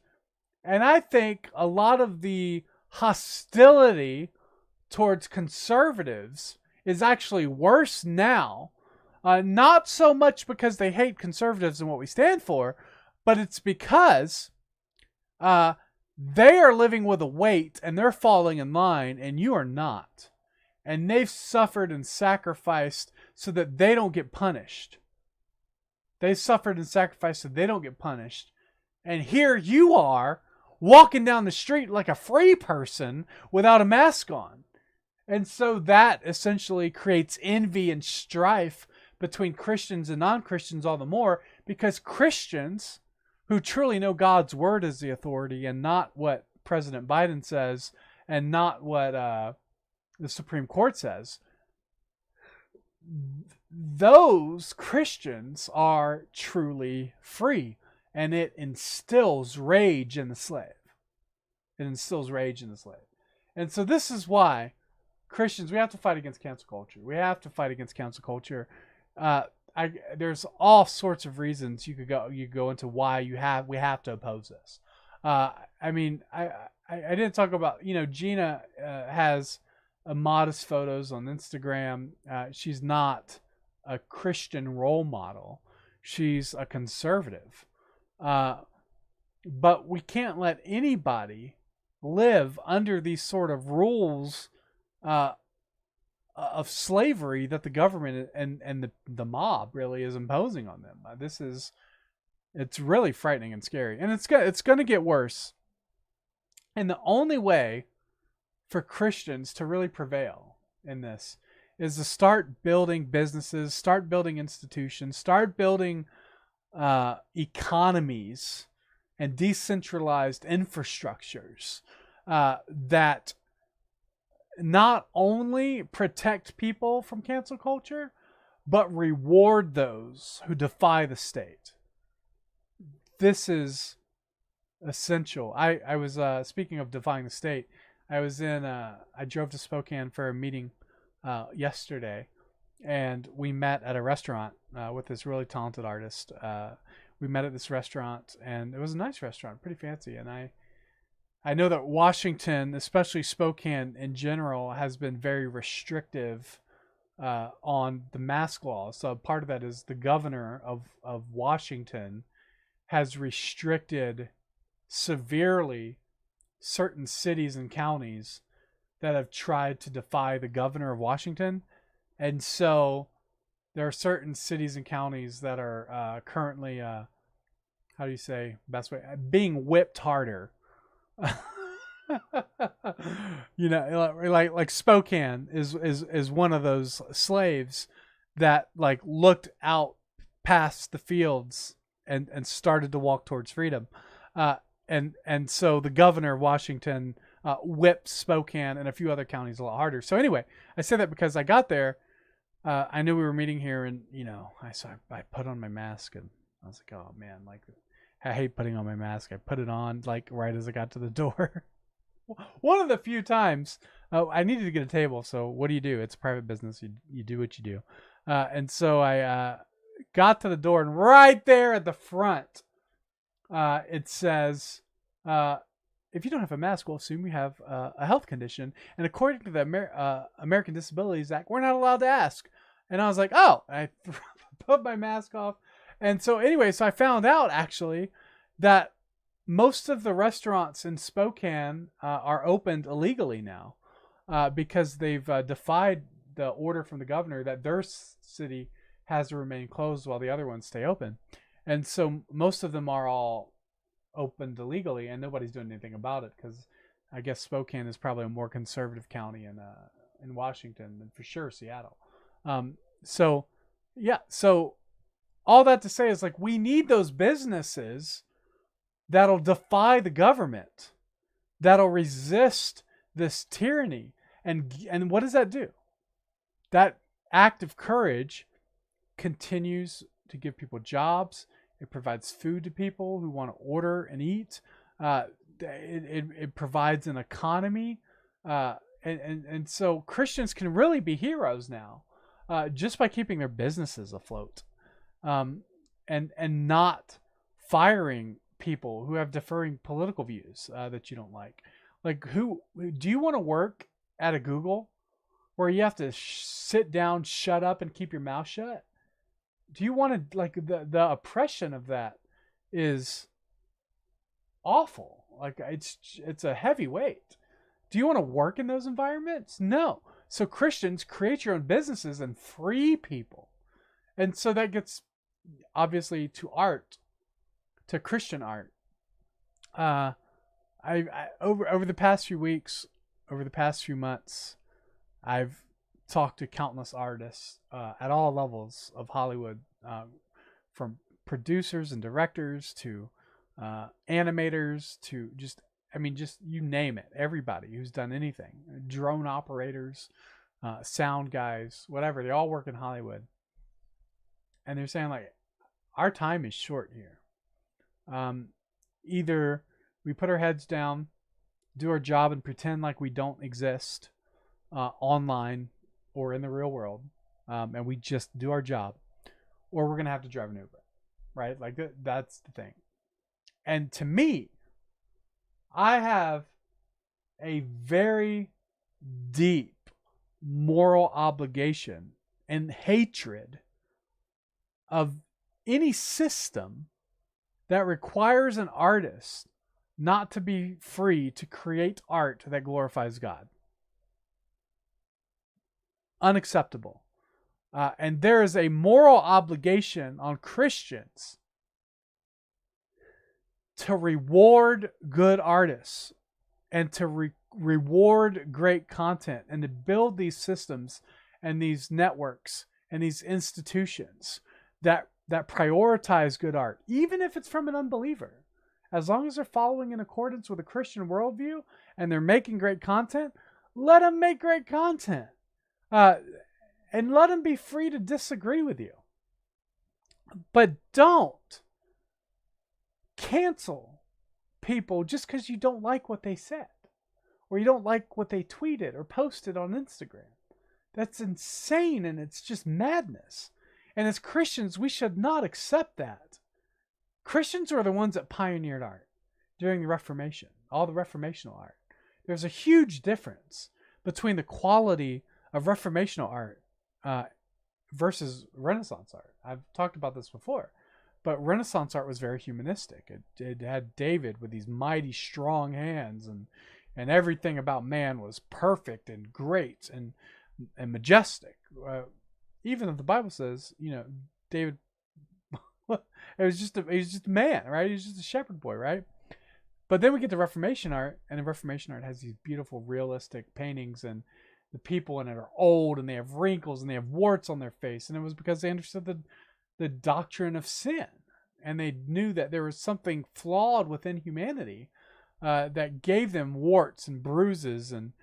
And I think a lot of the hostility towards conservatives is actually worse now. Not so much because they hate conservatives and what we stand for, but it's because they are living with a weight and they're falling in line and you are not. And they've suffered and sacrificed so that they don't get punished. They suffered and sacrificed so they don't get punished. And here you are walking down the street like a free person without a mask on. And so that essentially creates envy and strife between Christians and non-Christians all the more because Christians who truly know God's word as the authority and not what President Biden says and not what the Supreme Court says, those Christians are truly free. And it instills rage in the slave. It instills rage in the slave. And so this is why Christians, we have to fight against cancel culture. We have to fight against cancel culture. There's all sorts of reasons you could go into why we have to oppose this. I didn't talk about, Gina has modest photos on Instagram. She's not a Christian role model. She's a conservative. But we can't let anybody live under these sort of rules of slavery that the government and the mob really is imposing on them. It's really frightening and scary, and it's going to get worse. And the only way for Christians to really prevail in this is to start building businesses, start building institutions, start building economies and decentralized infrastructures that not only protect people from cancel culture, but reward those who defy the state. This is essential. I was speaking of defying the state. I drove to Spokane for a meeting yesterday, and we met at a restaurant with this really talented artist. We met at this restaurant, and it was a nice restaurant, pretty fancy. And I know that Washington, especially Spokane in general, has been very restrictive on the mask law. So part of that is the governor of Washington has restricted severely certain cities and counties that have tried to defy the governor of Washington. And so there are certain cities and counties that are currently, how do you say, best way, being whipped harder. You know, like Spokane is one of those slaves that like looked out past the fields and started to walk towards freedom. And so the governor of Washington whipped Spokane and a few other counties a lot harder. So anyway, I say that because I got there. I knew we were meeting here, and you know, I put on my mask, and I was like, oh man, like I hate putting on my mask. I put it on like right as I got to the door. One of the few times I needed to get a table. So what do? It's a private business. You do what you do. And so I got to the door, and right there at the front, it says, if you don't have a mask, we'll assume you have a health condition. And according to the American Disabilities Act, we're not allowed to ask. And I was like, oh, I put my mask off. And so anyway, so I found out actually that most of the restaurants in Spokane are opened illegally now because they've defied the order from the governor that their city has to remain closed while the other ones stay open. And so most of them are all opened illegally, and nobody's doing anything about it because I guess Spokane is probably a more conservative county in Washington than for sure Seattle. So all that to say is like we need those businesses that'll defy the government, that'll resist this tyranny. And what does that do? That act of courage continues to give people jobs. It provides food to people who want to order and eat. It provides an economy. And so Christians can really be heroes now just by keeping their businesses afloat and not firing people who have differing political views that you don't like. Like, who do you want to work at a Google where you have to sit down, shut up, and keep your mouth shut? Do you want to, like, the oppression of that is awful. Like, it's a heavy weight. Do you want to work in those environments? No. So Christians, create your own businesses and free people. And so that gets obviously to art, to Christian art. I over the past few weeks, over the past few months, I've talked to countless artists at all levels of Hollywood, from producers and directors to animators to just you name it. Everybody who's done anything, drone operators, sound guys, whatever, they all work in Hollywood. And they're saying, like, our time is short here. Either we put our heads down, do our job, and pretend like we don't exist online or in the real world, and we just do our job, or we're going to have to drive an Uber, right? Like, that's the thing. And to me, I have a very deep moral obligation and hatred of any system that requires an artist not to be free to create art that glorifies God. unacceptable. And there is a moral obligation on Christians to reward good artists and to reward great content and to build these systems and these networks and these institutions that prioritize good art, even if it's from an unbeliever. As long as they're following in accordance with a Christian worldview and they're making great content, let them make great content. And let them be free to disagree with you. But don't cancel people just because you don't like what they said or you don't like what they tweeted or posted on Instagram. That's insane, and it's just madness. And as Christians, we should not accept that. Christians are the ones that pioneered art during the Reformation, all the Reformational art. There's a huge difference between the quality of Reformational art versus Renaissance art. I've talked about this before, but Renaissance art was very humanistic. It had David with these mighty, strong hands, and everything about man was perfect and great and majestic. Even if the Bible says, David, he was just a man, right? He was just a shepherd boy, right? But then we get to Reformation art, and the Reformation art has these beautiful, realistic paintings, and the people in it are old, and they have wrinkles, and they have warts on their face. And it was because they understood the doctrine of sin, and they knew that there was something flawed within humanity that gave them warts and bruises, and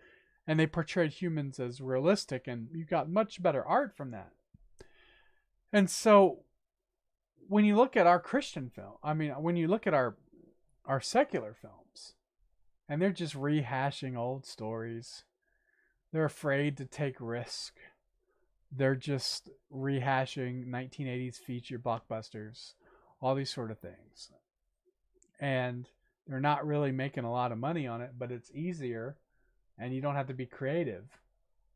they portrayed humans as realistic, and you got much better art from that. And so when you look at our Christian film, when you look at our secular films, and they're just rehashing old stories. They're afraid to take risk. They're just rehashing 1980s feature blockbusters, all these sort of things. And they're not really making a lot of money on it, but it's easier and you don't have to be creative.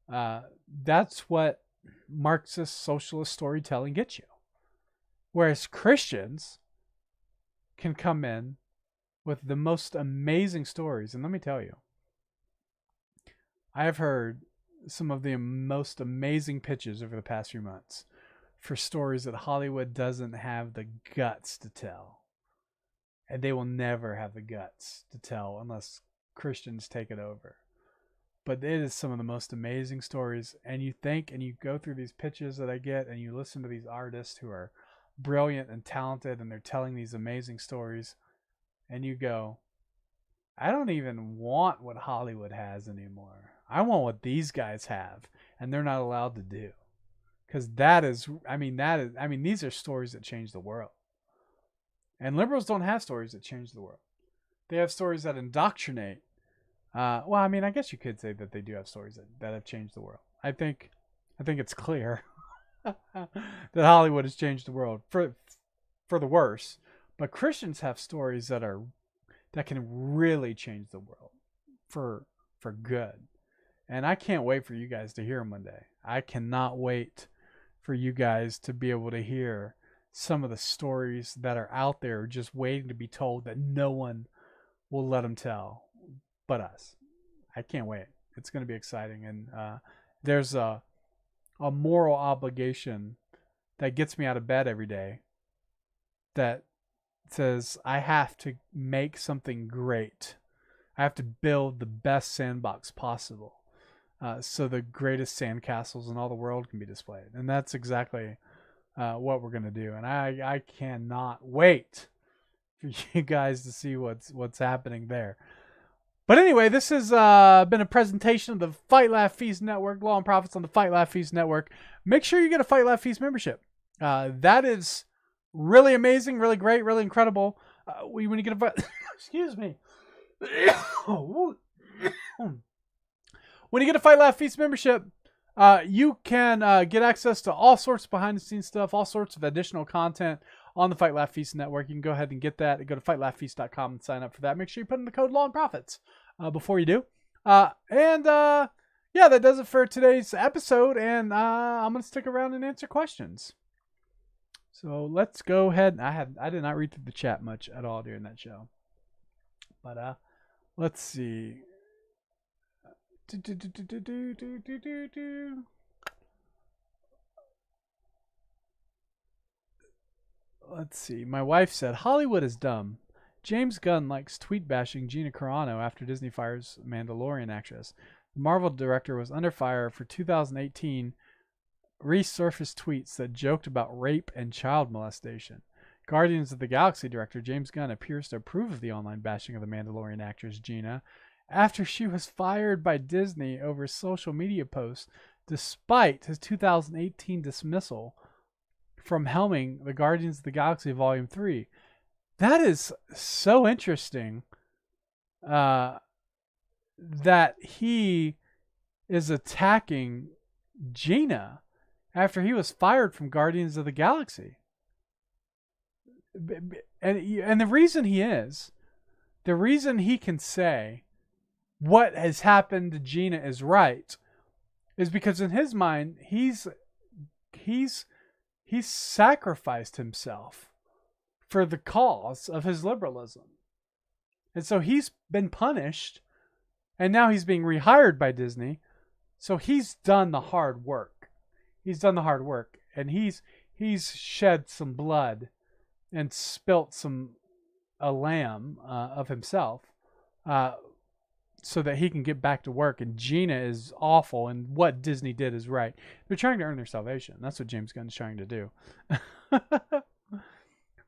That's what Marxist socialist storytelling gets you. Whereas Christians can come in with the most amazing stories. And let me tell you, I have heard some of the most amazing pitches over the past few months for stories that Hollywood doesn't have the guts to tell. And they will never have the guts to tell unless Christians take it over. But it is some of the most amazing stories. And you think, and you go through these pitches that I get, and you listen to these artists who are brilliant and talented, and they're telling these amazing stories. And you go, I don't even want what Hollywood has anymore. I want what these guys have, and they're not allowed to do. Because these are stories that change the world. And liberals don't have stories that change the world. They have stories that indoctrinate. I guess you could say that they do have stories that have changed the world. I think it's clear that Hollywood has changed the world for the worse. But Christians have stories that can really change the world for good. And I can't wait for you guys to hear them one day. I cannot wait for you guys to be able to hear some of the stories that are out there just waiting to be told that no one will let them tell but us. I can't wait. It's going to be exciting. And there's a moral obligation that gets me out of bed every day that says I have to make something great. I have to build the best sandbox possible. So the greatest sandcastles in all the world can be displayed. And that's exactly what we're going to do. And I cannot wait for you guys to see what's happening there. But anyway, this has been a presentation of the Fight Laugh Feast Network, Law and Profits on the Fight Laugh Feast Network. Make sure you get a Fight Laugh Feast membership. That is really amazing, really great, really incredible. When you get a excuse me. When you get a Fight Laugh Feast membership, you can get access to all sorts of behind-the-scenes stuff, all sorts of additional content on the Fight Laugh Feast Network. You can go ahead and get that. Go to fightlaughfeast.com and sign up for that. Make sure you put in the code Law and Profits before you do. Yeah, that does it for today's episode. And I'm going to stick around and answer questions. So let's go ahead. I did not read through the chat much at all during that show. But let's see. let's see. My wife said, Hollywood is dumb. James Gunn likes tweet bashing Gina Carano after Disney fires Mandalorian actress. The Marvel director was under fire for 2018 resurfaced tweets that joked about rape and child molestation. Guardians of the Galaxy director James Gunn appears to approve of the online bashing of the Mandalorian actress Gina after she was fired by Disney over social media posts despite his 2018 dismissal from helming the Guardians of the Galaxy Volume 3. That is so interesting that he is attacking Gina after he was fired from Guardians of the Galaxy. And the reason he can say what has happened to Gina is right is because in his mind he's sacrificed himself for the cause of his liberalism. And so he's been punished and now he's being rehired by Disney. So he's done the hard work. And he's shed some blood and spilt a lamb of himself so that he can get back to work. And Gina is awful, and what Disney did is right. They're trying to earn their salvation. That's what James Gunn's trying to do.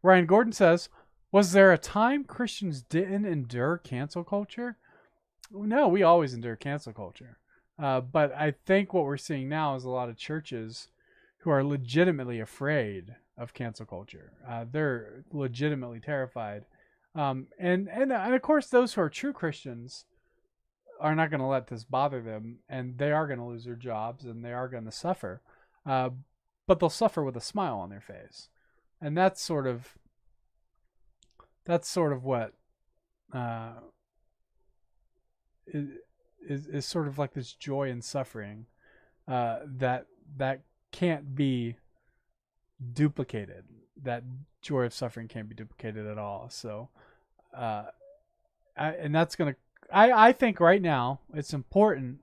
Ryan Gordon says, was there a time Christians didn't endure cancel culture? No, we always endure cancel culture. But I think what we're seeing now is a lot of churches who are legitimately afraid of cancel culture. They're legitimately terrified. And of course, those who are true Christians are not going to let this bother them, and they are going to lose their jobs, and they are going to suffer. But they'll suffer with a smile on their face. And that's sort of what is sort of like this joy in suffering that can't be duplicated. That joy of suffering can't be duplicated at all. So, I think right now it's important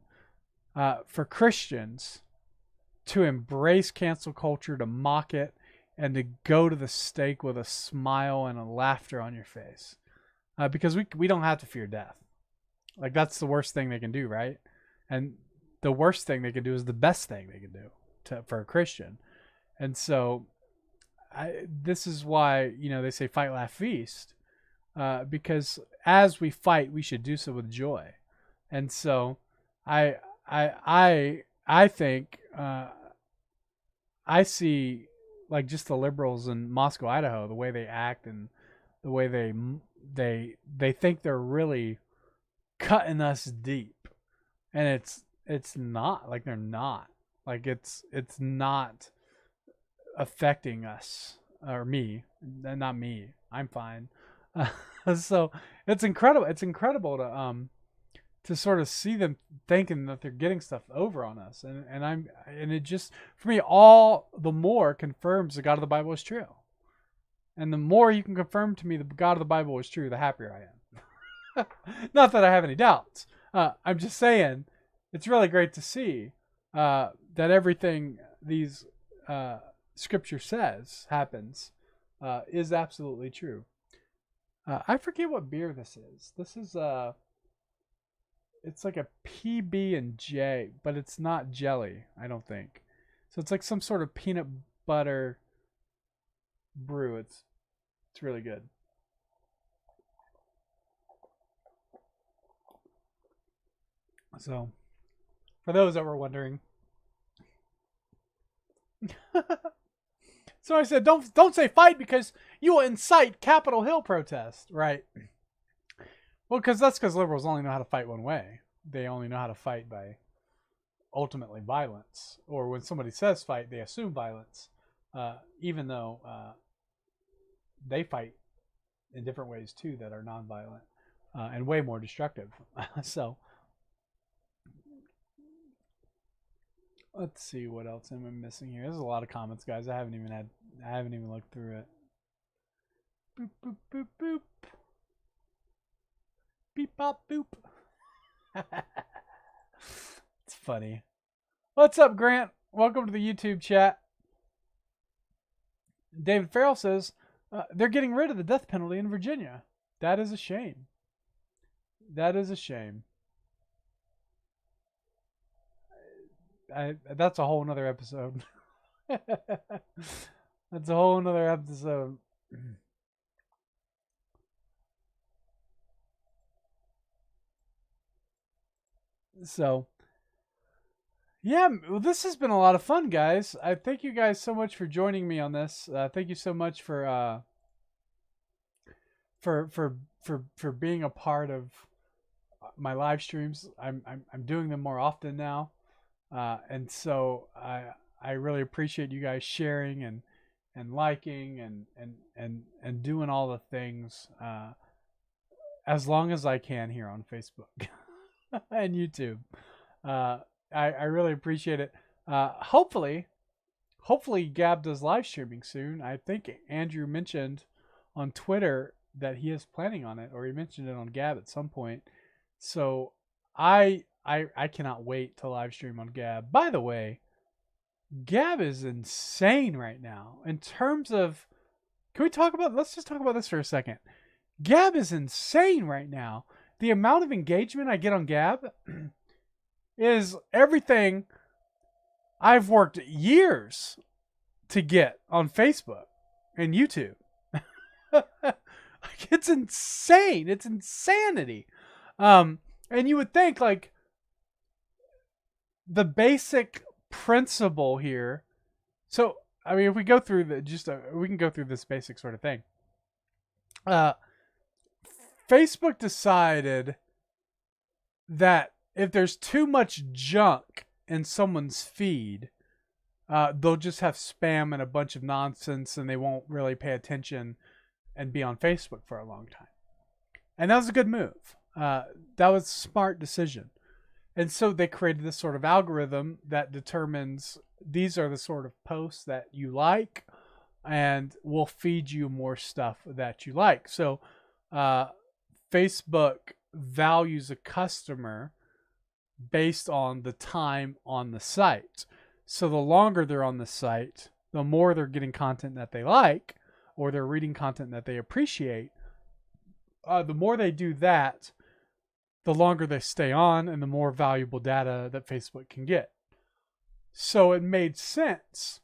for Christians to embrace cancel culture, to mock it, and to go to the stake with a smile and a laughter on your face, because we don't have to fear death. Like, that's the worst thing they can do, right? And the worst thing they can do is the best thing they can do for a Christian. And so this is why, they say fight, laugh, feast, because as we fight, we should do so with joy. And so I think I see, like, just the liberals in Moscow, Idaho, the way they act and the way they think they're really cutting us deep, and it's not. Like, they're not. Like, it's not affecting us or me. Not me. I'm fine. So it's incredible. It's incredible to sort of see them thinking that they're getting stuff over on us, and it just, for me, all the more confirms the God of the Bible is true. And the more you can confirm to me the God of the Bible is true, the happier I am. Not that I have any doubts. I'm just saying it's really great to see that everything these scripture says happens is absolutely true. I forget what beer this is. This is it's like a PB&J, but it's not jelly, I don't think. So it's like some sort of peanut butter brew. It's really good. So, for those that were wondering, so I said, don't say fight because you will incite Capitol Hill protest, right? Well, that's because liberals only know how to fight one way. They only know how to fight by ultimately violence, or when somebody says fight, they assume violence, even though they fight in different ways too that are nonviolent and way more destructive. So. Let's see what else am I missing here. There's a lot of comments, guys. I haven't even looked through it. Boop boop boop boop. Beep bop boop. It's funny. What's up, Grant? Welcome to the YouTube chat. David Farrell says, They're getting rid of the death penalty in Virginia. That is a shame. That is a shame. That's a whole nother episode. That's a whole nother episode. So, yeah, well, this has been a lot of fun, guys. I thank you guys so much for joining me on this. Thank you so much for being a part of my live streams. I'm doing them more often now, and so I really appreciate you guys sharing and liking and doing all the things as long as I can here on Facebook and YouTube. I really appreciate it. Hopefully Gab does live streaming soon. I think Andrew mentioned on Twitter that he is planning on it, or he mentioned it on Gab at some point. So I cannot wait to live stream on Gab. By the way, Gab is insane right now in terms of, let's just talk about this for a second. Gab is insane right now. The amount of engagement I get on Gab is everything I've worked years to get on Facebook and YouTube. It's insane. It's insanity. And you would think, like, the basic principle here. So, I mean, if we go through we can go through this basic sort of thing. Facebook decided that if there's too much junk in someone's feed, they'll just have spam and a bunch of nonsense, and they won't really pay attention and be on Facebook for a long time. And that was a good move. That was a smart decision. And so they created this sort of algorithm that determines these are the sort of posts that you like, and will feed you more stuff that you like. So Facebook values a customer based on the time on the site. So the longer they're on the site, the more they're getting content that they like, or they're reading content that they appreciate. The more they do that, the longer they stay on, and the more valuable data that Facebook can get. So it made sense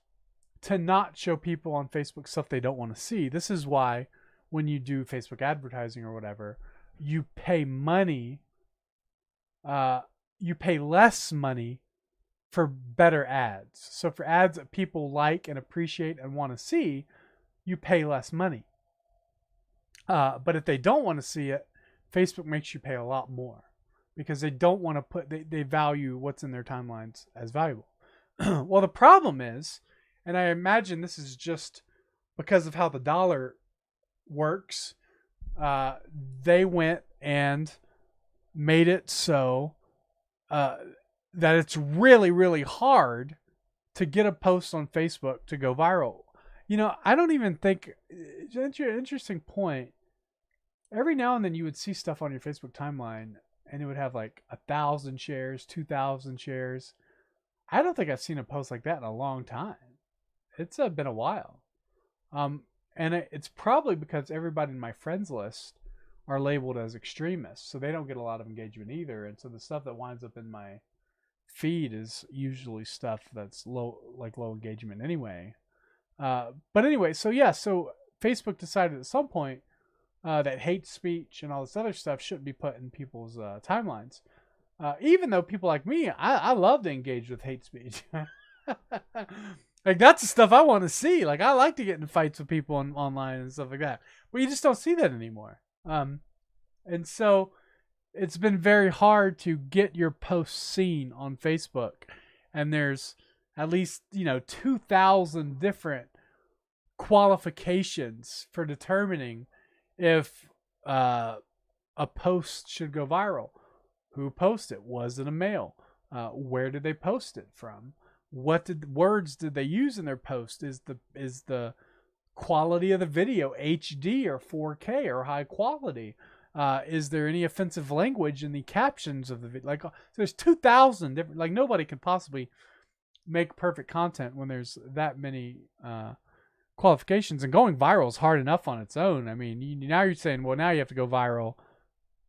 to not show people on Facebook stuff they don't want to see. This is why when you do Facebook advertising or whatever, you pay money, you pay less money for better ads. So for ads that people like and appreciate and want to see, you pay less money. But if they don't want to see it, Facebook makes you pay a lot more, because they don't want to they value what's in their timelines as valuable. Well, the problem is, and I imagine this is just because of how the dollar works, they went and made it so that it's really, really hard to get a post on Facebook to go viral. You know, I don't even think, interesting point. Every now and then you would see stuff on your Facebook timeline and it would have like 1,000 shares, 2,000 shares. I don't think I've seen a post like that in a long time. It's been a while. And it's probably because everybody in my friends list are labeled as extremists, so they don't get a lot of engagement either. And so the stuff that winds up in my feed is usually stuff that's low engagement anyway. But anyway, so yeah, so Facebook decided at some point that hate speech and all this other stuff shouldn't be put in people's timelines. Even though people like me, I love to engage with hate speech. Like, that's the stuff I want to see. Like, I like to get in fights with people online and stuff like that. But you just don't see that anymore. And so it's been very hard to get your posts seen on Facebook. And there's at least, 2,000 different qualifications for determining if a post should go viral. Who posted it? Was it a male? Where did they post it from? What words did they use in their post? Is the quality of the video HD or 4K or high quality? Is there any offensive language in the captions of the video? Like, there's 2,000 different. Like, nobody can possibly make perfect content when there's that many qualifications, and going viral is hard enough on its own. I mean, now you're saying, well, now you have to go viral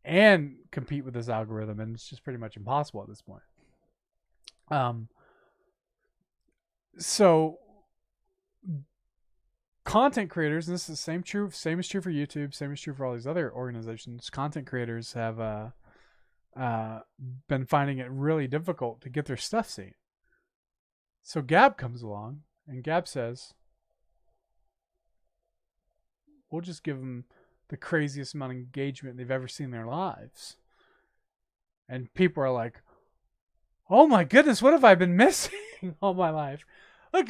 and compete with this algorithm, and it's just pretty much impossible at this point. So content creators, and this is same is true for YouTube, same is true for all these other organizations. Content creators have been finding it really difficult to get their stuff seen. So Gab comes along, and Gab says, we'll just give them the craziest amount of engagement they've ever seen in their lives. And people are like, oh my goodness, what have I been missing all my life? Look,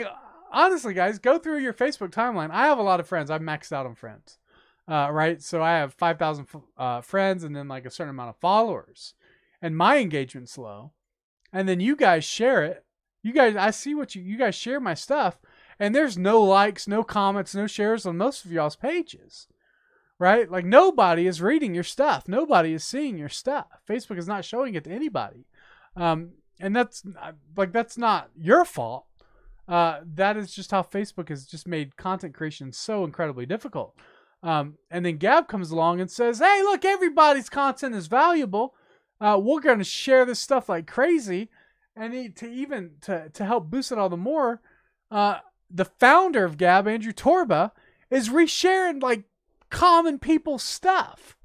honestly, guys, go through your Facebook timeline. I have a lot of friends. I've maxed out on friends, right? So I have 5,000 friends and then like a certain amount of followers. And my engagement's low. And then you guys share it. You guys, I see what you guys share my stuff. And there's no likes, no comments, no shares on most of y'all's pages, right? Like nobody is reading your stuff. Nobody is seeing your stuff. Facebook is not showing it to anybody. And that's not your fault. That is just how Facebook has just made content creation so incredibly difficult. And then Gab comes along and says, hey, look, everybody's content is valuable. We're going to share this stuff like crazy. And to help boost it all the more, the founder of Gab, Andrew Torba, is resharing like common people's stuff.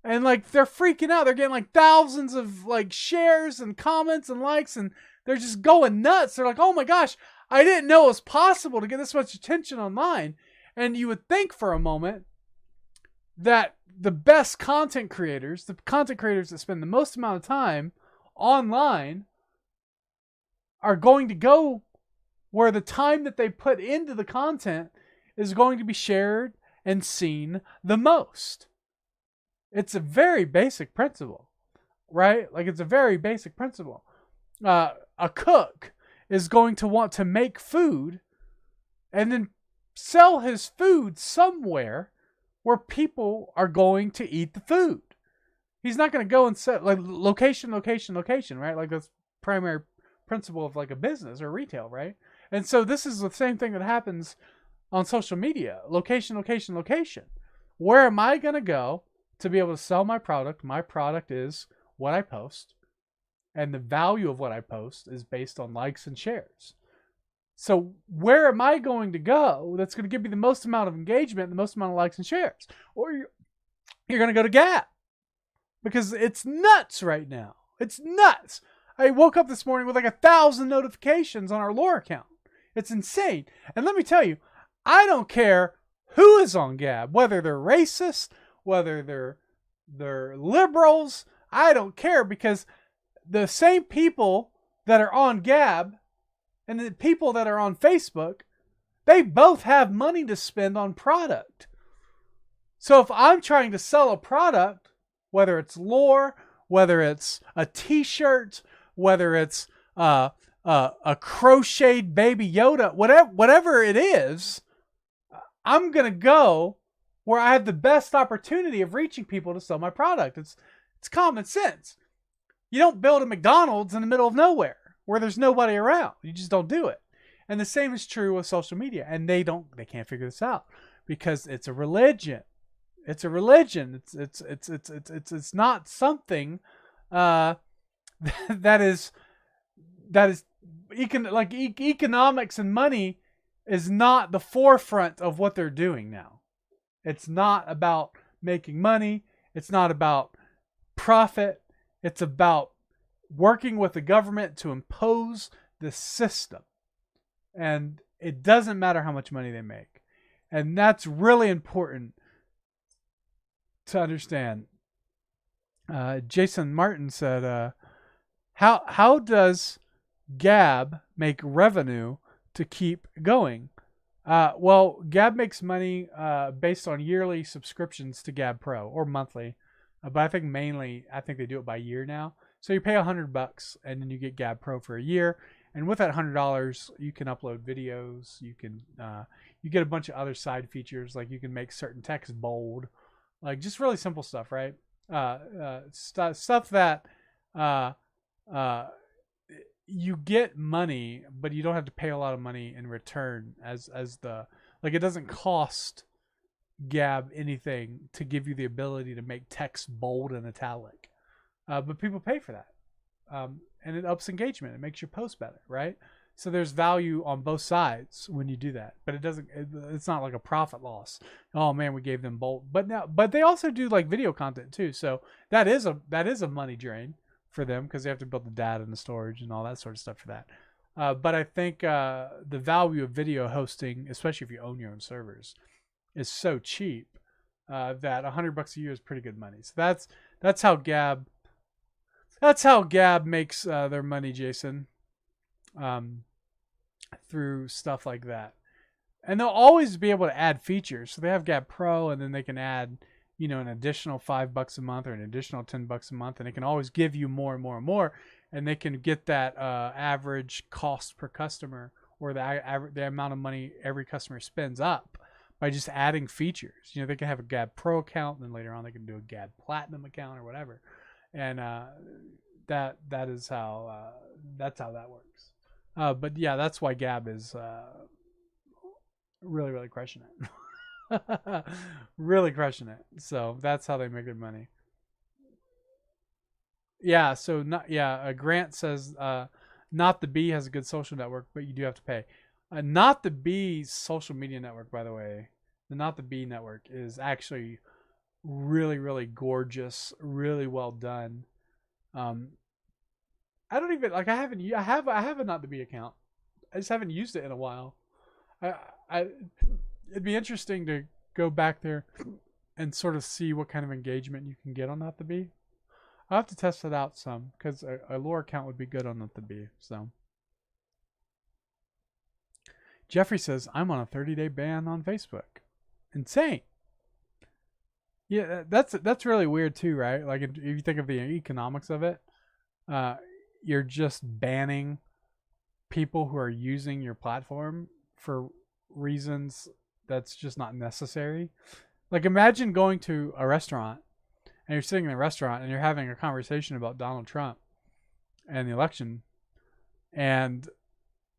And like they're freaking out. They're getting like thousands of like shares and comments and likes, and they're just going nuts. They're like, oh my gosh, I didn't know it was possible to get this much attention online. And you would think for a moment that the best content creators, the content creators that spend the most amount of time online, are going to go where the time that they put into the content is going to be shared and seen the most. It's a very basic principle, right? Like it's a very basic principle. A cook is going to want to make food and then sell his food somewhere where people are going to eat the food. He's not going to go and set like location, right? Like that's primary principle of like a business or retail, right? And so this is the same thing that happens on social media. Location. Where am I going to go to be able to sell my product? My product is what I post. And the value of what I post is based on likes and shares. So where am I going to go that's going to give me the most amount of engagement, the most amount of likes and shares? Or you're going to go to Gab. Because it's nuts right now. It's nuts. I woke up this morning with like 1,000 notifications on our lore account. It's insane. And let me tell you, I don't care who is on Gab, whether they're racist, whether they're liberals. I don't care, because the same people that are on Gab and the people that are on Facebook, they both have money to spend on product. So if I'm trying to sell a product, whether it's lore, whether it's a t-shirt, whether it's a crocheted baby Yoda, whatever it is, I'm going to go where I have the best opportunity of reaching people to sell my product. It's common sense. You don't build a McDonald's in the middle of nowhere where there's nobody around. You just don't do it. And the same is true with social media. And they can't figure this out because it's a religion. It's a religion. It's not something that is economics and money is not the forefront of what they're doing now. It's not about making money. It's not about profit. It's about working with the government to impose the system. And it doesn't matter how much money they make. And that's really important to understand. Jason Martin said, how does Gab make revenue to keep going? Well, Gab makes money based on yearly subscriptions to Gab Pro or monthly. But I think they do it by year now. So you pay $100 and then you get Gab Pro for a year. And with that $100, you can upload videos. You can you get a bunch of other side features, like you can make certain text bold, like just really simple stuff, right? Stuff that you get money, but you don't have to pay a lot of money in return as the Like, it doesn't cost Gab anything to give you the ability to make text bold and italic. But people pay for that. And it ups engagement. It makes your post better, right? So there's value on both sides when you do that. But it's not like a profit loss. Oh man, we gave them bold. But they also do like video content too. So that is a money drain for them because they have to build the data and the storage and all that sort of stuff for that. But I think the value of video hosting, especially if you own your own servers, is so cheap that $100 a year is pretty good money. So that's how Gab makes their money, Jason, through stuff like that. And they'll always be able to add features. So they have Gab Pro, and then they can add, an additional $5 a month or an additional $10 a month, and it can always give you more and more and more. And they can get that average cost per customer, or the amount of money every customer spends up by just adding features. They can have a Gab Pro account, and then later on they can do a Gab Platinum account or whatever. And that's how that works. But yeah, that's why Gab is really, really crushing it. Really crushing it. So that's how they make their money. Yeah. So Grant says Not the Bee has a good social network, but you do have to pay. Not the Bee's social media network, by the way, the Not the Bee network is actually really, really gorgeous, really well done. I don't even like. I have a Not the Bee account. I just haven't used it in a while. It'd be interesting to go back there and sort of see what kind of engagement you can get on Not the Bee. I'll have to test it out some because a lore account would be good on Not the Bee. So Jeffrey says I'm on a 30-day ban on Facebook. Insane. Yeah, that's really weird too, right? Like if you think of the economics of it, you're just banning people who are using your platform for reasons that's just not necessary. Like imagine going to a restaurant and you're sitting in a restaurant and you're having a conversation about Donald Trump and the election, and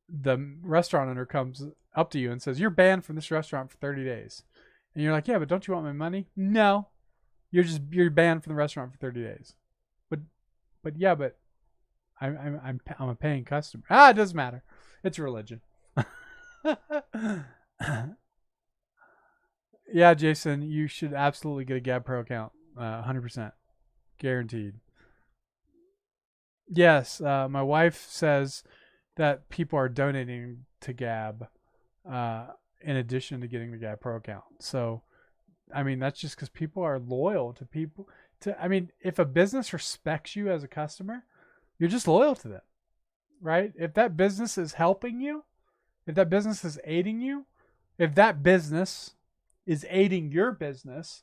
the restaurant owner comes up to you and says, "You're banned from this restaurant for 30 days." And you're like, "Yeah, but don't you want my money?" "No. You're banned from the restaurant for 30 days." But yeah, but I'm a paying customer. It doesn't matter. It's religion. Yeah, Jason, you should absolutely get a Gab Pro account. 100%. Guaranteed. Yes, my wife says that people are donating to Gab in addition to getting the Gab Pro account. So, I mean, that's just because people are loyal to people. If a business respects you as a customer, you're just loyal to them, right? If that business is helping you, if that business is aiding you, if that business is aiding your business,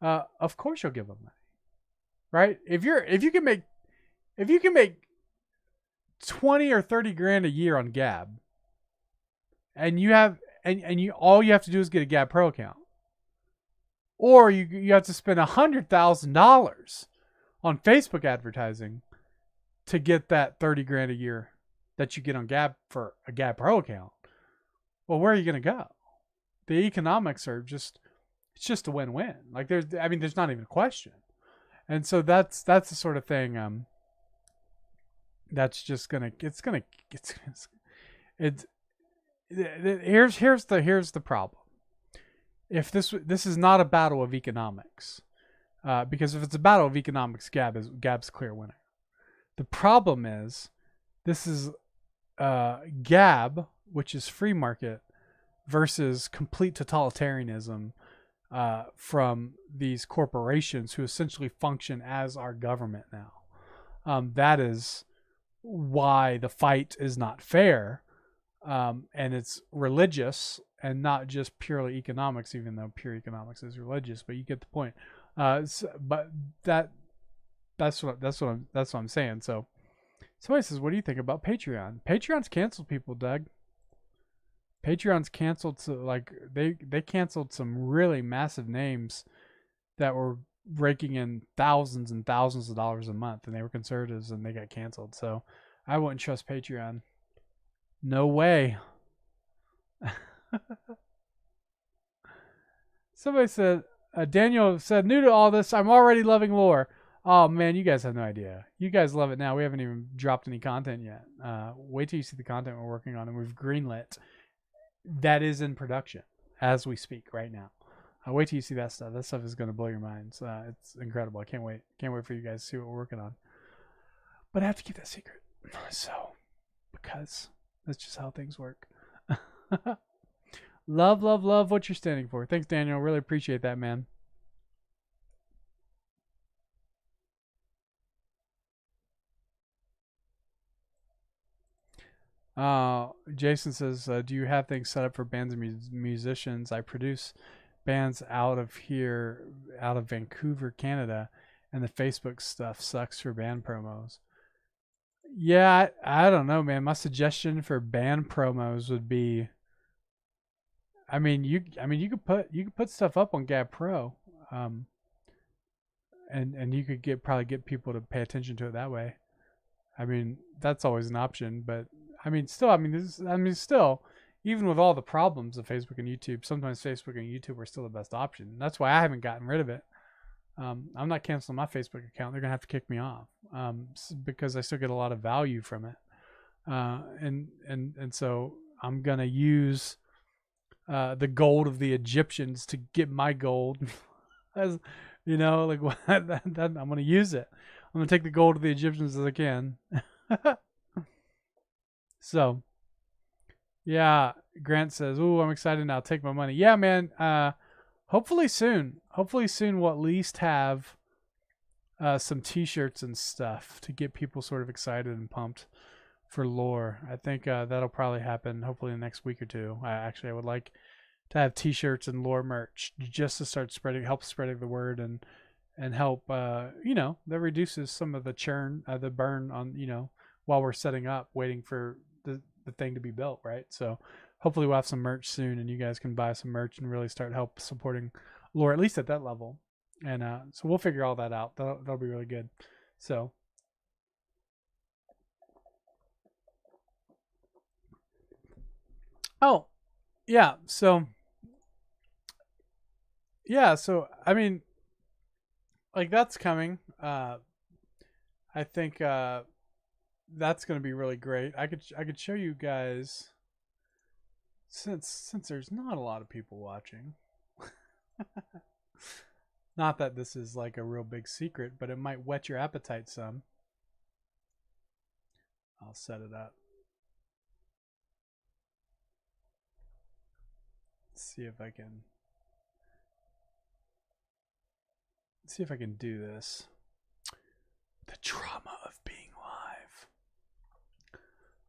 of course you'll give them money, right? If you can make 20 or 30 grand a year on Gab, and all you have to do is get a Gab Pro account, or you have to spend $100,000 on Facebook advertising to get that 30 grand a year that you get on Gab for a Gab Pro account. Well, where are you going to go? The economics are it's just a win-win. Like there's not even a question. And so that's the sort of thing that's just here's the problem. If this is not a battle of economics, because if it's a battle of economics, Gab's clear winner. The problem is this is Gab, which is free market, versus complete totalitarianism from these corporations who essentially function as our government now. That is why the fight is not fair, and it's religious and not just purely economics, even though pure economics is religious. But you get the point. But that's what I'm saying. So somebody says, "What do you think about Patreon?" Patreon's canceled people, Doug. Patreon's canceled, they canceled some really massive names that were raking in thousands and thousands of dollars a month, and they were conservatives and they got canceled. So I wouldn't trust Patreon. No way. Somebody said, Daniel said, new to all this, I'm already loving lore. Oh, man, you guys have no idea. You guys love it now. We haven't even dropped any content yet. Wait till you see the content we're working on, and we've greenlit. That is in production as we speak right now. Wait till you see that stuff. That stuff is going to blow your minds. It's incredible. I can't wait. Can't wait for you guys to see what we're working on. But I have to keep that secret. So, because that's just how things work. Love, love, love what you're standing for. Thanks, Daniel. Really appreciate that, man. Jason says, do you have things set up for bands and musicians? I produce bands out of here, out of Vancouver, Canada, and the Facebook stuff sucks for band promos. Yeah, I don't know, man. My suggestion for band promos would be, you could put stuff up on Gab Pro, and you could probably get people to pay attention to it that way. I mean, that's always an option, but still, even with all the problems of Facebook and YouTube, sometimes Facebook and YouTube are still the best option. That's why I haven't gotten rid of it. I'm not canceling my Facebook account. They're gonna have to kick me off because I still get a lot of value from it, and so I'm gonna use the gold of the Egyptians to get my gold. As I'm gonna use it. I'm gonna take the gold of the Egyptians as I can. So, yeah, Grant says, "Ooh, I'm excited now. Take my money." Yeah, man. Hopefully soon. Hopefully soon we'll at least have some T-shirts and stuff to get people sort of excited and pumped for lore. I think that'll probably happen hopefully in the next week or two. I would like to have T-shirts and lore merch just to start help spreading the word and help. That reduces some of the churn, the burn on while we're setting up, waiting for the thing to be built, right? So hopefully we'll have some merch soon, and you guys can buy some merch and really start help supporting lore, at least at that level. And so we'll figure all that out. That'll be really good. So So that's coming. I think that's going to be really great. I could show you guys, since there's not a lot of people watching. Not that this is like a real big secret, but it might whet your appetite some. I'll set it up. Let's see if I can do this. The trauma of being live.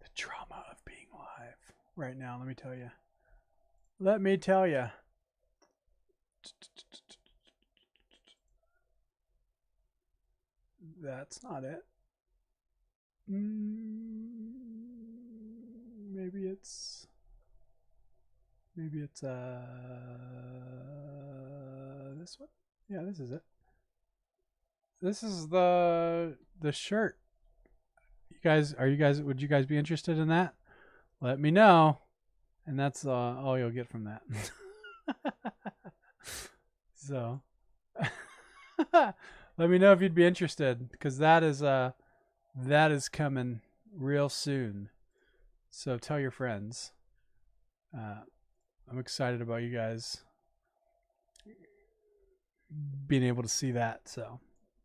The trauma of being live. Right now, let me tell you. That's not it. Maybe it's this one. Yeah, this is it. This is the shirt. Would you guys be interested in that? Let me know. And that's all you'll get from that. So let me know if you'd be interested, because that is coming real soon. So tell your friends. I'm excited about you guys being able to see that. So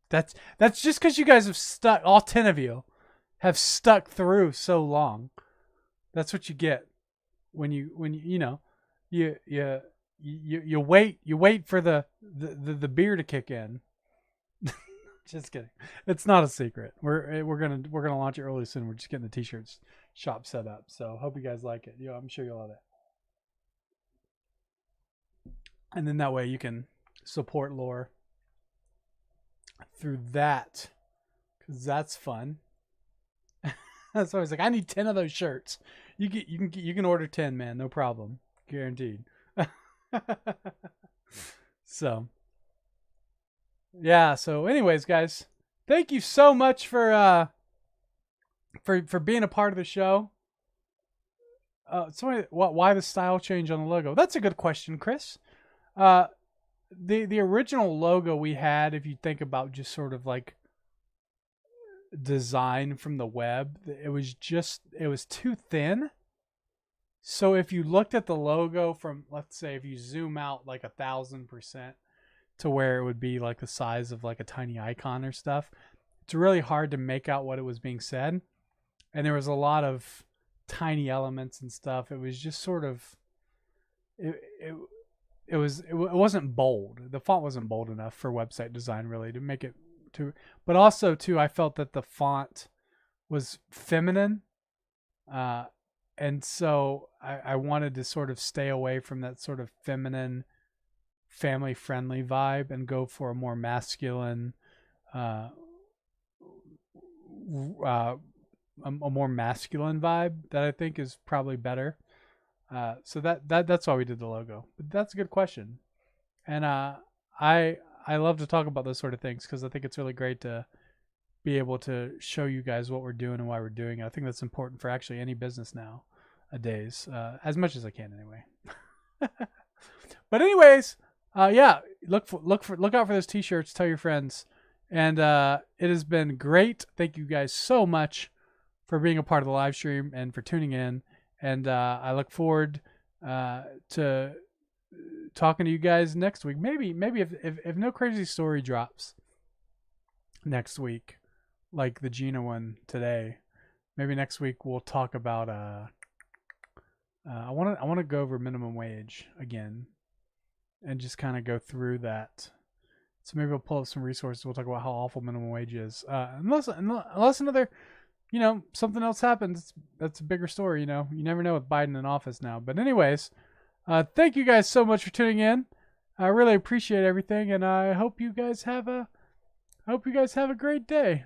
that's just because you guys have stuck, all 10 of you have stuck through so long. That's what you get when you wait for the beer to kick in. Just kidding. It's not a secret. We're gonna launch it early soon. We're just getting the t-shirts shop set up. So hope you guys like it. I'm sure you'll love it. And then that way you can support lore through that, because that's fun. That's always like, I need 10 of those shirts. You can order 10, man, no problem, guaranteed. So yeah. So anyways, guys, thank you so much for being a part of the show. So why the style change on the logo? That's a good question, Chris. the original logo we had, if you think about just sort of like design from the web, it was too thin. So if you looked at the logo from, let's say, if you zoom out like 1,000% to where it would be like the size of like a tiny icon or stuff, it's really hard to make out what it was being said. And there was a lot of tiny elements and stuff. It was just sort of, it wasn't bold. The font wasn't bold enough for website design really to make it too, but also too, I felt that the font was feminine. And so I wanted to sort of stay away from that sort of feminine, family-friendly vibe and go for a more masculine, a more masculine vibe that I think is probably better. So that's why we did the logo. But that's a good question, and I love to talk about those sort of things because I think it's really great to be able to show you guys what we're doing and why we're doing it. I think that's important for actually any business nowadays, as much as I can anyway. But anyways, yeah, look out for those t-shirts. Tell your friends, and it has been great. Thank you guys so much for being a part of the live stream and for tuning in. And I look forward to talking to you guys next week. Maybe if no crazy story drops next week, like the Gina one today, maybe next week we'll talk about I want to go over minimum wage again and just kind of go through that. So maybe we'll pull up some resources. We'll talk about how awful minimum wage is. Unless another, something else happens. That's a bigger story. You never know with Biden in office now. But anyways, thank you guys so much for tuning in. I really appreciate everything, and I hope you guys have a great day.